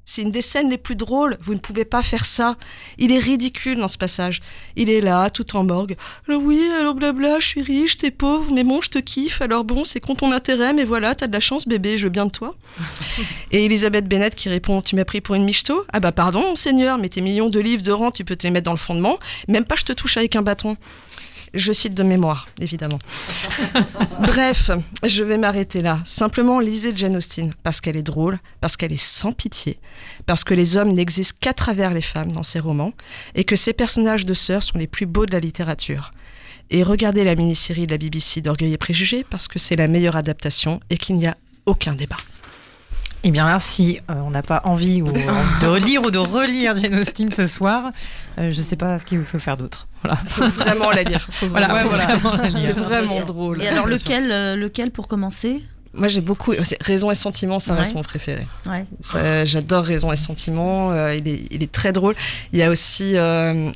Speaker 4: c'est une des scènes les plus drôles, vous ne pouvez pas faire ça. Il est ridicule dans ce passage. Il est là, tout en morgue. Alors oui, alors blabla, je suis riche, t'es pauvre, mais bon, je te kiffe, alors bon, c'est contre ton intérêt, mais voilà, t'as de la chance bébé, je veux bien de toi. Et Elisabeth Bennet qui répond, tu m'as pris pour une michto ? Ah bah pardon, monseigneur, mais tes millions de livres de rente, tu peux te les mettre dans le fondement, même pas je te touche avec un bâton. Je cite de mémoire, évidemment. Bref, je vais m'arrêter là. Simplement, lisez Jane Austen, parce qu'elle est drôle, parce qu'elle est sans pitié, parce que les hommes n'existent qu'à travers les femmes dans ses romans, et que ces personnages de sœurs sont les plus beaux de la littérature. Et regardez la mini-série de la BBC d'Orgueil et Préjugés, parce que c'est la meilleure adaptation et qu'il n'y a aucun débat.
Speaker 2: Eh bien là, si on n'a pas envie de lire ou de relire Jane Austen ce soir, je ne sais pas ce qu'il faut faire d'autre. Voilà.
Speaker 4: Faut vraiment la lire. C'est vraiment drôle.
Speaker 3: Et alors lequel pour commencer ?
Speaker 4: Moi j'ai beaucoup... Raison et Sentiment, ça reste mon préféré.
Speaker 3: Ouais.
Speaker 4: J'adore Raison et Sentiment, il est très drôle. Il y a aussi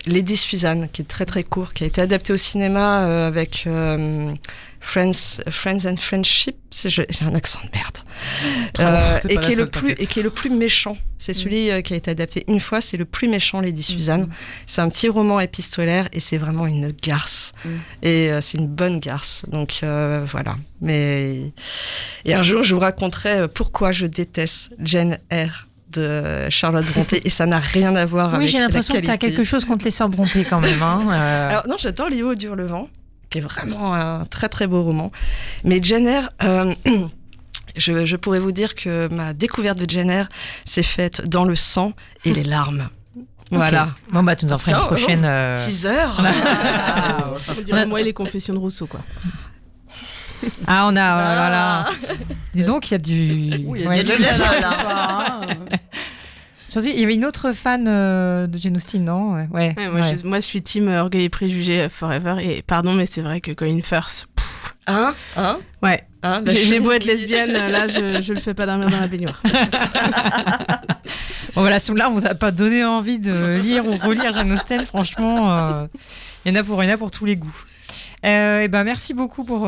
Speaker 4: Lady Suzanne, qui est très très court, qui a été adapté au cinéma avec... Friends and Friendship, j'ai un accent de merde, et qui est le plus méchant. C'est celui qui a été adapté une fois, c'est le plus méchant, Lady Suzanne. C'est un petit roman épistolaire et c'est vraiment une garce. Et c'est une bonne garce. Donc voilà. Et un jour, je vous raconterai pourquoi je déteste Jane Eyre de Charlotte Brontë et ça n'a rien à voir avec la qualité.
Speaker 2: Oui, j'ai l'impression que tu as quelque chose contre les sœurs Brontë quand même.
Speaker 4: Alors non, j'adore Léo Durlevent, qui est vraiment un très très beau roman. Mais Jane Eyre, je pourrais vous dire que ma découverte de Jane Eyre s'est faite dans le sang et les larmes. Voilà.
Speaker 2: Okay. Bon bah tu nous en feras une prochaine
Speaker 4: teaser.
Speaker 1: On dirait moi et les confessions de Rousseau quoi.
Speaker 2: Ah on a voilà. Dis donc il y a du
Speaker 3: il y a du lait là.
Speaker 2: Il y avait une autre fan de Jane Austen, non ? Ouais.
Speaker 1: Moi, je suis team Orgueil et Préjugés Forever. Et pardon, mais c'est vrai que Colin Firth... Ouais. J'ai beau être lesbienne, là, je le fais pas dormir dans la baignoire.
Speaker 2: Bon, voilà, là, on vous a pas donné envie de lire ou relire Jane Austen. Franchement, il y en a pour tous les goûts. Et ben merci beaucoup pour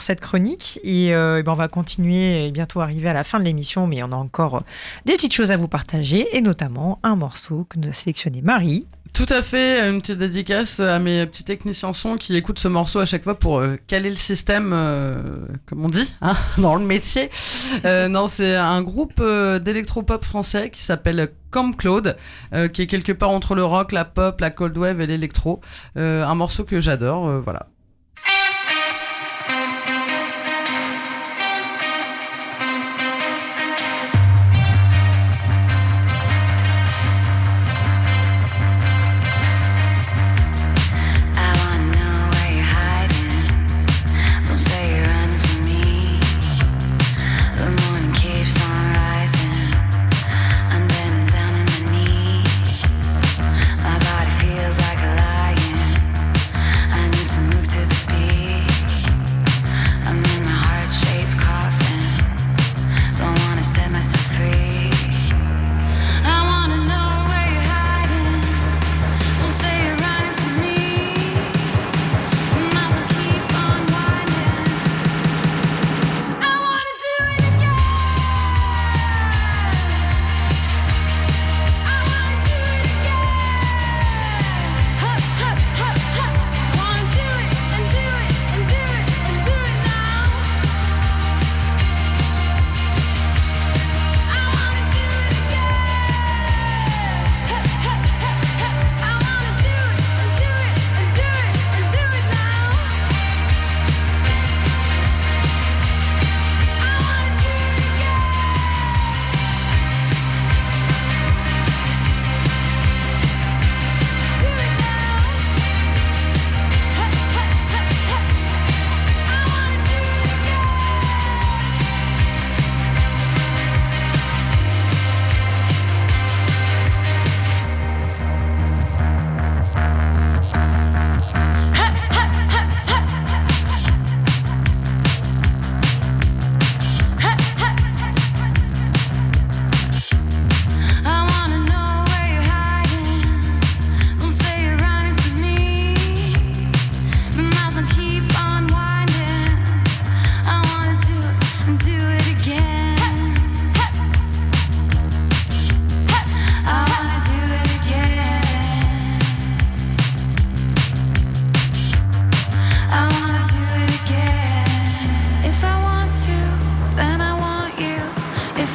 Speaker 2: cette chronique et ben on va continuer et bientôt arriver à la fin de l'émission, mais on a encore des petites choses à vous partager et notamment un morceau que nous a sélectionné Marie.
Speaker 5: Tout à fait, une petite dédicace à mes petits techniciens son qui écoutent ce morceau à chaque fois pour caler le système, comme on dit, hein, dans le métier. Non, c'est un groupe d'électropop français qui s'appelle Comme Claude, qui est quelque part entre le rock, la pop, la cold wave et l'électro. Un morceau que j'adore, voilà.
Speaker 6: Move to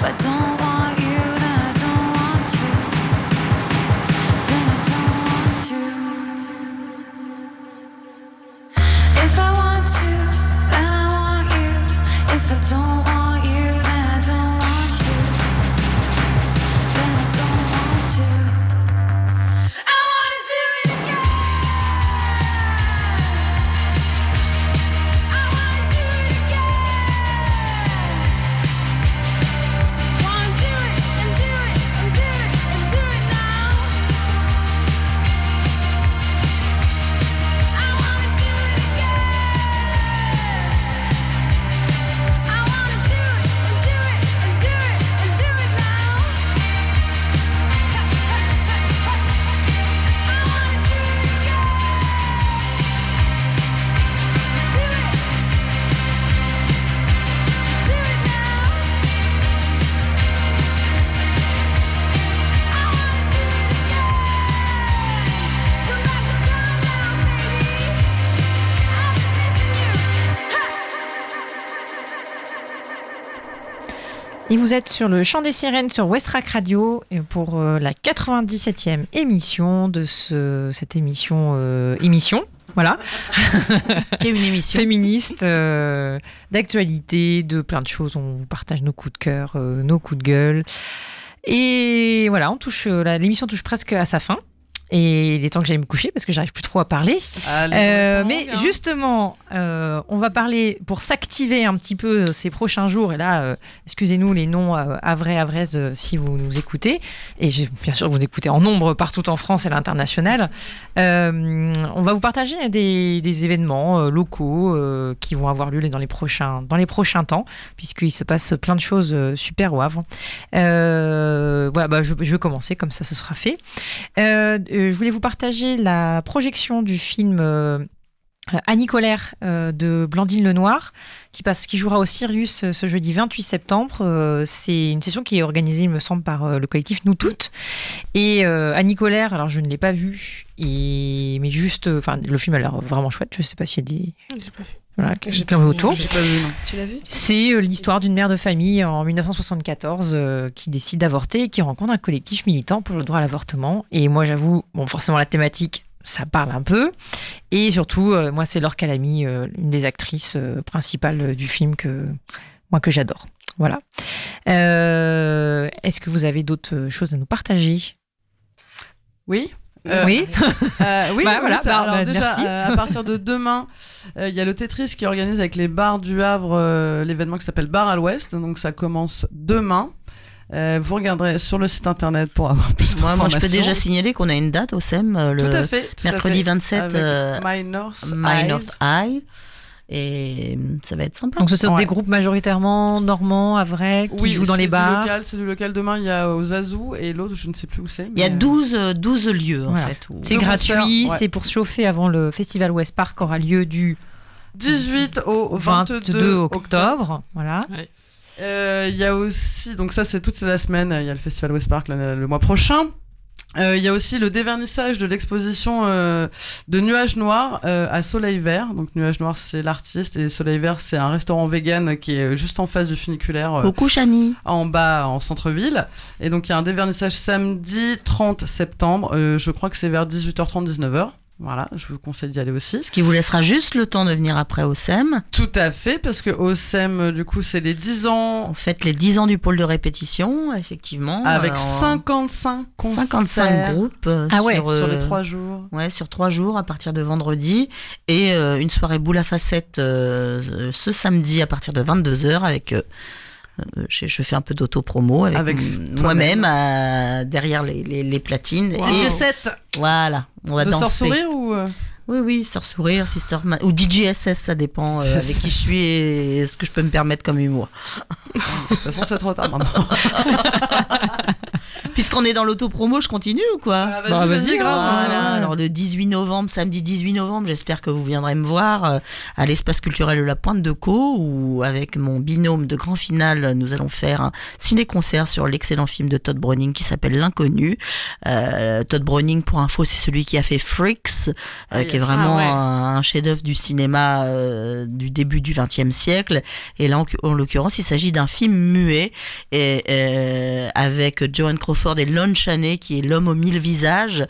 Speaker 6: If I don't want you, then I don't want to. Then I don't want to. If I want to, then I want you. If I don't want you, then I don't want to. Then I don't want to. I wanna do it again. I wanna do it again. Wanna do it and do it and do it and do it now. I wanna do it again. I wanna do it and do it and do it and do it now. I wanna do it again. Do it. Do it now. I wanna do it again. Come back to town now, baby. I've been missing you.
Speaker 2: Et vous êtes sur le Chant des Sirènes sur Westrack Radio et pour la 97e émission de cette émission, voilà,
Speaker 3: Qui est une émission
Speaker 2: féministe, d'actualité, de plein de choses. On vous partage nos coups de cœur, nos coups de gueule. Et voilà, l'émission touche presque à sa fin. Et il est temps que j'aille me coucher parce que j'arrive plus trop à parler.
Speaker 5: Allez,
Speaker 2: Mais justement, on va parler pour s'activer un petit peu ces prochains jours. Et là, excusez-nous les noms Avraise si vous nous écoutez. Et bien sûr, vous écoutez en nombre partout en France et à l'international. On va vous partager des événements locaux qui vont avoir lieu dans les prochains temps, puisqu'il se passe plein de choses super au Havre. Voilà, je vais commencer, comme ça ce sera fait. Je voulais vous partager la projection du film Annie Colère de Blandine Lenoir qui jouera au Sirius ce jeudi 28 septembre. C'est une session qui est organisée, il me semble, par le collectif Nous Toutes. Et Annie Colère, alors je ne l'ai pas vu, mais juste, le film a l'air vraiment chouette. Je ne sais pas s'il y a des...
Speaker 1: Je l'ai pas vu.
Speaker 2: Voilà, quelqu'un veut autour.
Speaker 5: J'ai pas vu, non.
Speaker 4: Tu l'as vu?
Speaker 2: C'est l'histoire d'une mère de famille en 1974 qui décide d'avorter et qui rencontre un collectif militant pour le droit à l'avortement. Et moi, j'avoue, forcément, la thématique, ça parle un peu. Et surtout, moi, c'est Laure Calamy, une des actrices principales du film que j'adore. Voilà. Est-ce que vous avez d'autres choses à nous partager?
Speaker 5: Oui.
Speaker 2: Oui.
Speaker 5: Oui,
Speaker 2: voilà.
Speaker 5: Alors déjà,
Speaker 2: merci.
Speaker 5: à partir de demain, il y a le Tetris qui organise avec les bars du Havre l'événement qui s'appelle Bar à l'Ouest. Donc ça commence demain. Vous regarderez sur le site internet pour avoir plus d'informations.
Speaker 3: Moi, je peux déjà signaler qu'on a une date au SEM,
Speaker 5: Tout à fait,
Speaker 3: mercredi 27,
Speaker 5: avec My North
Speaker 3: Eye. Et ça va être sympa.
Speaker 2: Donc ce sont
Speaker 5: Ouais.
Speaker 2: des groupes majoritairement normands, havrais, qui jouent dans les bars.
Speaker 5: C'est du local. Demain, il y a aux Azou et l'autre, je ne sais plus où c'est.
Speaker 3: Il y a
Speaker 5: mais-
Speaker 3: 12 lieux, en
Speaker 2: Voilà.
Speaker 3: fait. où-
Speaker 2: C'est
Speaker 5: Deux
Speaker 2: gratuit,
Speaker 5: concerts, ouais.
Speaker 2: c'est pour se chauffer avant le festival West Park qui aura lieu du
Speaker 5: 18 au
Speaker 2: 22 octobre. Voilà.
Speaker 5: Il y a aussi, donc ça c'est toute la semaine, il y a le festival West Park le mois prochain. Il y a aussi le dévernissage de l'exposition de Nuages Noirs à Soleil Vert. Donc Nuages Noirs c'est l'artiste et Soleil Vert c'est un restaurant vegan qui est juste en face du funiculaire
Speaker 3: Coucou Chani.
Speaker 5: en bas en centre-ville. Et donc il y a un dévernissage samedi 30 septembre. Je crois que c'est vers 18h30 19h. Voilà, je vous conseille d'y aller aussi.
Speaker 3: Ce qui vous laissera juste le temps de venir après au SEM.
Speaker 5: Tout à fait, parce que au SEM, du coup, c'est les 10 ans
Speaker 3: En fait, les 10 ans du pôle de répétition, effectivement.
Speaker 5: avec
Speaker 3: en
Speaker 5: 55 concerts
Speaker 3: 55 groupes
Speaker 2: Ah ouais,
Speaker 5: sur les 3 jours.
Speaker 3: Ouais, sur 3 jours à partir de vendredi. Et une soirée boule à facettes ce samedi à partir de 22h avec... je fais un peu d'auto-promo avec moi-même derrière les platines.
Speaker 1: Wow.
Speaker 3: Et
Speaker 5: DJ 7
Speaker 3: voilà, on va
Speaker 5: de Sœur
Speaker 3: danser.
Speaker 5: Sourire ou
Speaker 3: Oui, Sœur Sourire, ou DJSS, ça dépend avec qui je suis et ce que je peux me permettre comme humour.
Speaker 5: De toute façon, c'est trop tard maintenant.
Speaker 3: Puisqu'on est dans l'autopromo, je continue ou quoi?
Speaker 5: Vas-y, grave.
Speaker 3: Voilà, alors le 18 novembre, samedi 18 novembre, j'espère que vous viendrez me voir à l'espace culturel de la Pointe de Caux, où avec mon binôme de grand finale, nous allons faire un ciné-concert sur l'excellent film de Todd Browning qui s'appelle L'Inconnu. Todd Browning, pour info, c'est celui qui a fait Freaks, qui est vraiment un chef-d'œuvre du cinéma du début du XXe siècle. Et là, en l'occurrence, il s'agit d'un film muet et avec Joan Crawford et Lon Chaney, qui est l'homme aux 1000 visages.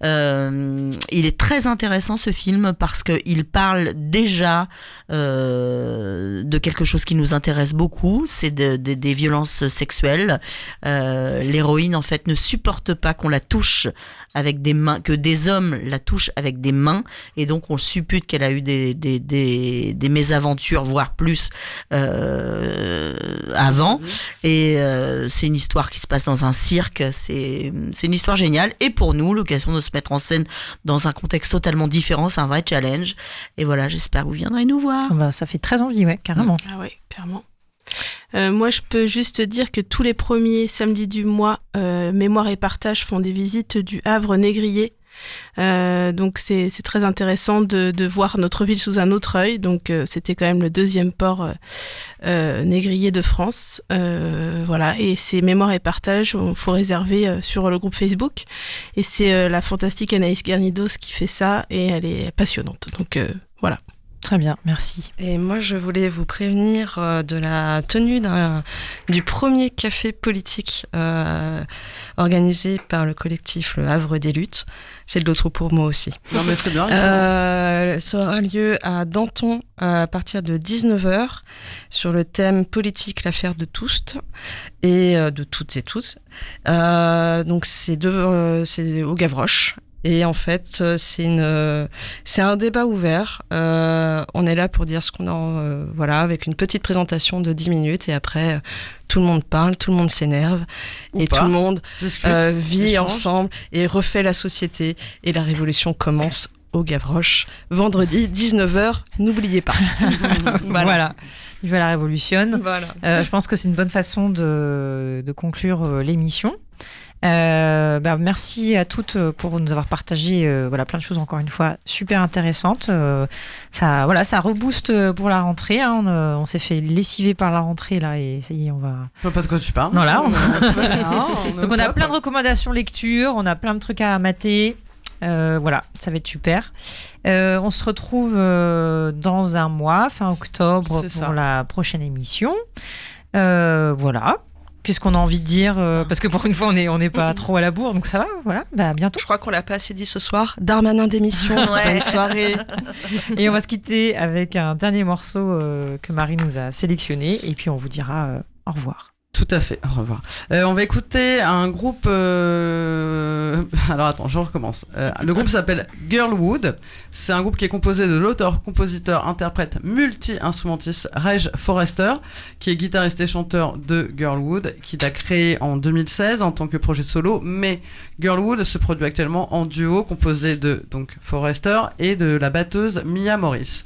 Speaker 3: Il est très intéressant ce film parce qu'il parle déjà de quelque chose qui nous intéresse beaucoup, c'est des violences sexuelles. L'héroïne en fait ne supporte pas qu'on la touche avec des mains, que des hommes la touchent avec des mains, et donc on suppute qu'elle a eu des mésaventures, voire plus avant. Et c'est une histoire qui se passe dans un cirque. C'est une histoire géniale, et pour nous l'occasion de se mettre en scène dans un contexte totalement différent. C'est un vrai challenge, et voilà, j'espère que vous viendrez nous voir.
Speaker 2: Ça fait très envie, ouais, carrément.
Speaker 1: Ah ouais, clairement. Moi, je peux juste dire que tous les premiers samedis du mois, Mémoire et Partage font des visites du Havre-Négrier. Donc c'est très intéressant de voir notre ville sous un autre œil. Donc c'était quand même le deuxième port négrier de France. Voilà, et c'est Mémoire et Partage, il faut réserver sur le groupe Facebook. Et c'est la fantastique Anaïs Garnidos qui fait ça, et elle est passionnante. Donc voilà.
Speaker 2: Très bien, merci.
Speaker 4: Et moi, je voulais vous prévenir de la tenue du premier café politique organisé par le collectif Le Havre des Luttes. C'est de l'autre pour moi aussi.
Speaker 5: Non, mais c'est bien.
Speaker 4: Ça aura lieu à Danton à partir de 19h sur le thème politique, l'affaire de tous et de toutes et tous. Donc c'est au Gavroche. Et en fait, c'est un débat ouvert. On est là pour dire ce qu'on a, voilà, avec une petite présentation de 10 minutes. Et après, tout le monde parle, tout le monde s'énerve. Et tout le monde vit ensemble et refait la société. Et la révolution commence au Gavroche. Vendredi, 19h, n'oubliez pas.
Speaker 2: Voilà. Vive la révolution.
Speaker 4: Voilà.
Speaker 2: Je pense que c'est une bonne façon de conclure l'émission. Merci à toutes pour nous avoir partagé plein de choses, encore une fois super intéressantes. Ça rebooste pour la rentrée, hein. On s'est fait lessiver par la rentrée là, et ça y est, on va.
Speaker 5: Je vois pas de quoi tu parles.
Speaker 2: Voilà. Donc on a plein de recommandations lecture, on a plein de trucs à mater. Voilà, ça va être super. On se retrouve dans un mois, fin octobre, pour la prochaine émission. Voilà. Qu'est-ce qu'on a envie de dire parce que pour une fois, on n'est pas trop à la bourre, donc ça va, voilà, à bientôt.
Speaker 4: Je crois qu'on l'a pas assez dit ce soir. Darmanin démission, bonne soirée.
Speaker 2: Et on va se quitter avec un dernier morceau que Marie nous a sélectionné, et puis on vous dira au revoir.
Speaker 5: Tout à fait, au revoir. On va écouter un groupe... Alors attends, je recommence. Le groupe s'appelle Girlwood. C'est un groupe qui est composé de l'auteur, compositeur, interprète, multi-instrumentiste Reg Forrester, qui est guitariste et chanteur de Girlwood, qui l'a créé en 2016 en tant que projet solo, mais Girlwood se produit actuellement en duo composé de Forrester et de la batteuse Mia Morris.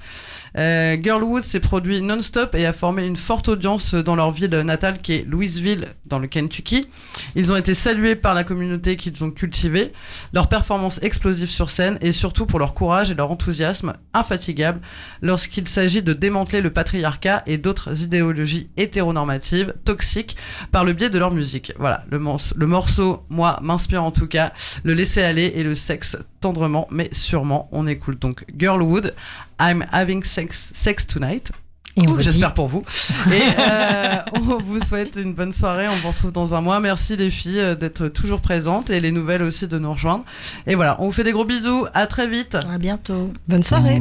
Speaker 5: Girlwood s'est produit non-stop et a formé une forte audience dans leur ville natale qui est Louisville dans le Kentucky. Ils ont été salués par la communauté qu'ils ont cultivée, leur performance explosive sur scène et surtout pour leur courage et leur enthousiasme infatigable lorsqu'il s'agit de démanteler le patriarcat et d'autres idéologies hétéronormatives toxiques par le biais de leur musique. Voilà, le morceau, moi, m'inspire en tout cas, le laisser aller et le sexe tendrement mais sûrement. On écoute donc Girlwood, I'm having sex tonight. J'espère pour vous. Et on vous souhaite une bonne soirée. On vous retrouve dans un mois. Merci les filles d'être toujours présentes, et les nouvelles aussi de nous rejoindre. Et voilà, on vous fait des gros bisous. À très vite.
Speaker 3: À bientôt.
Speaker 4: Bonne soirée.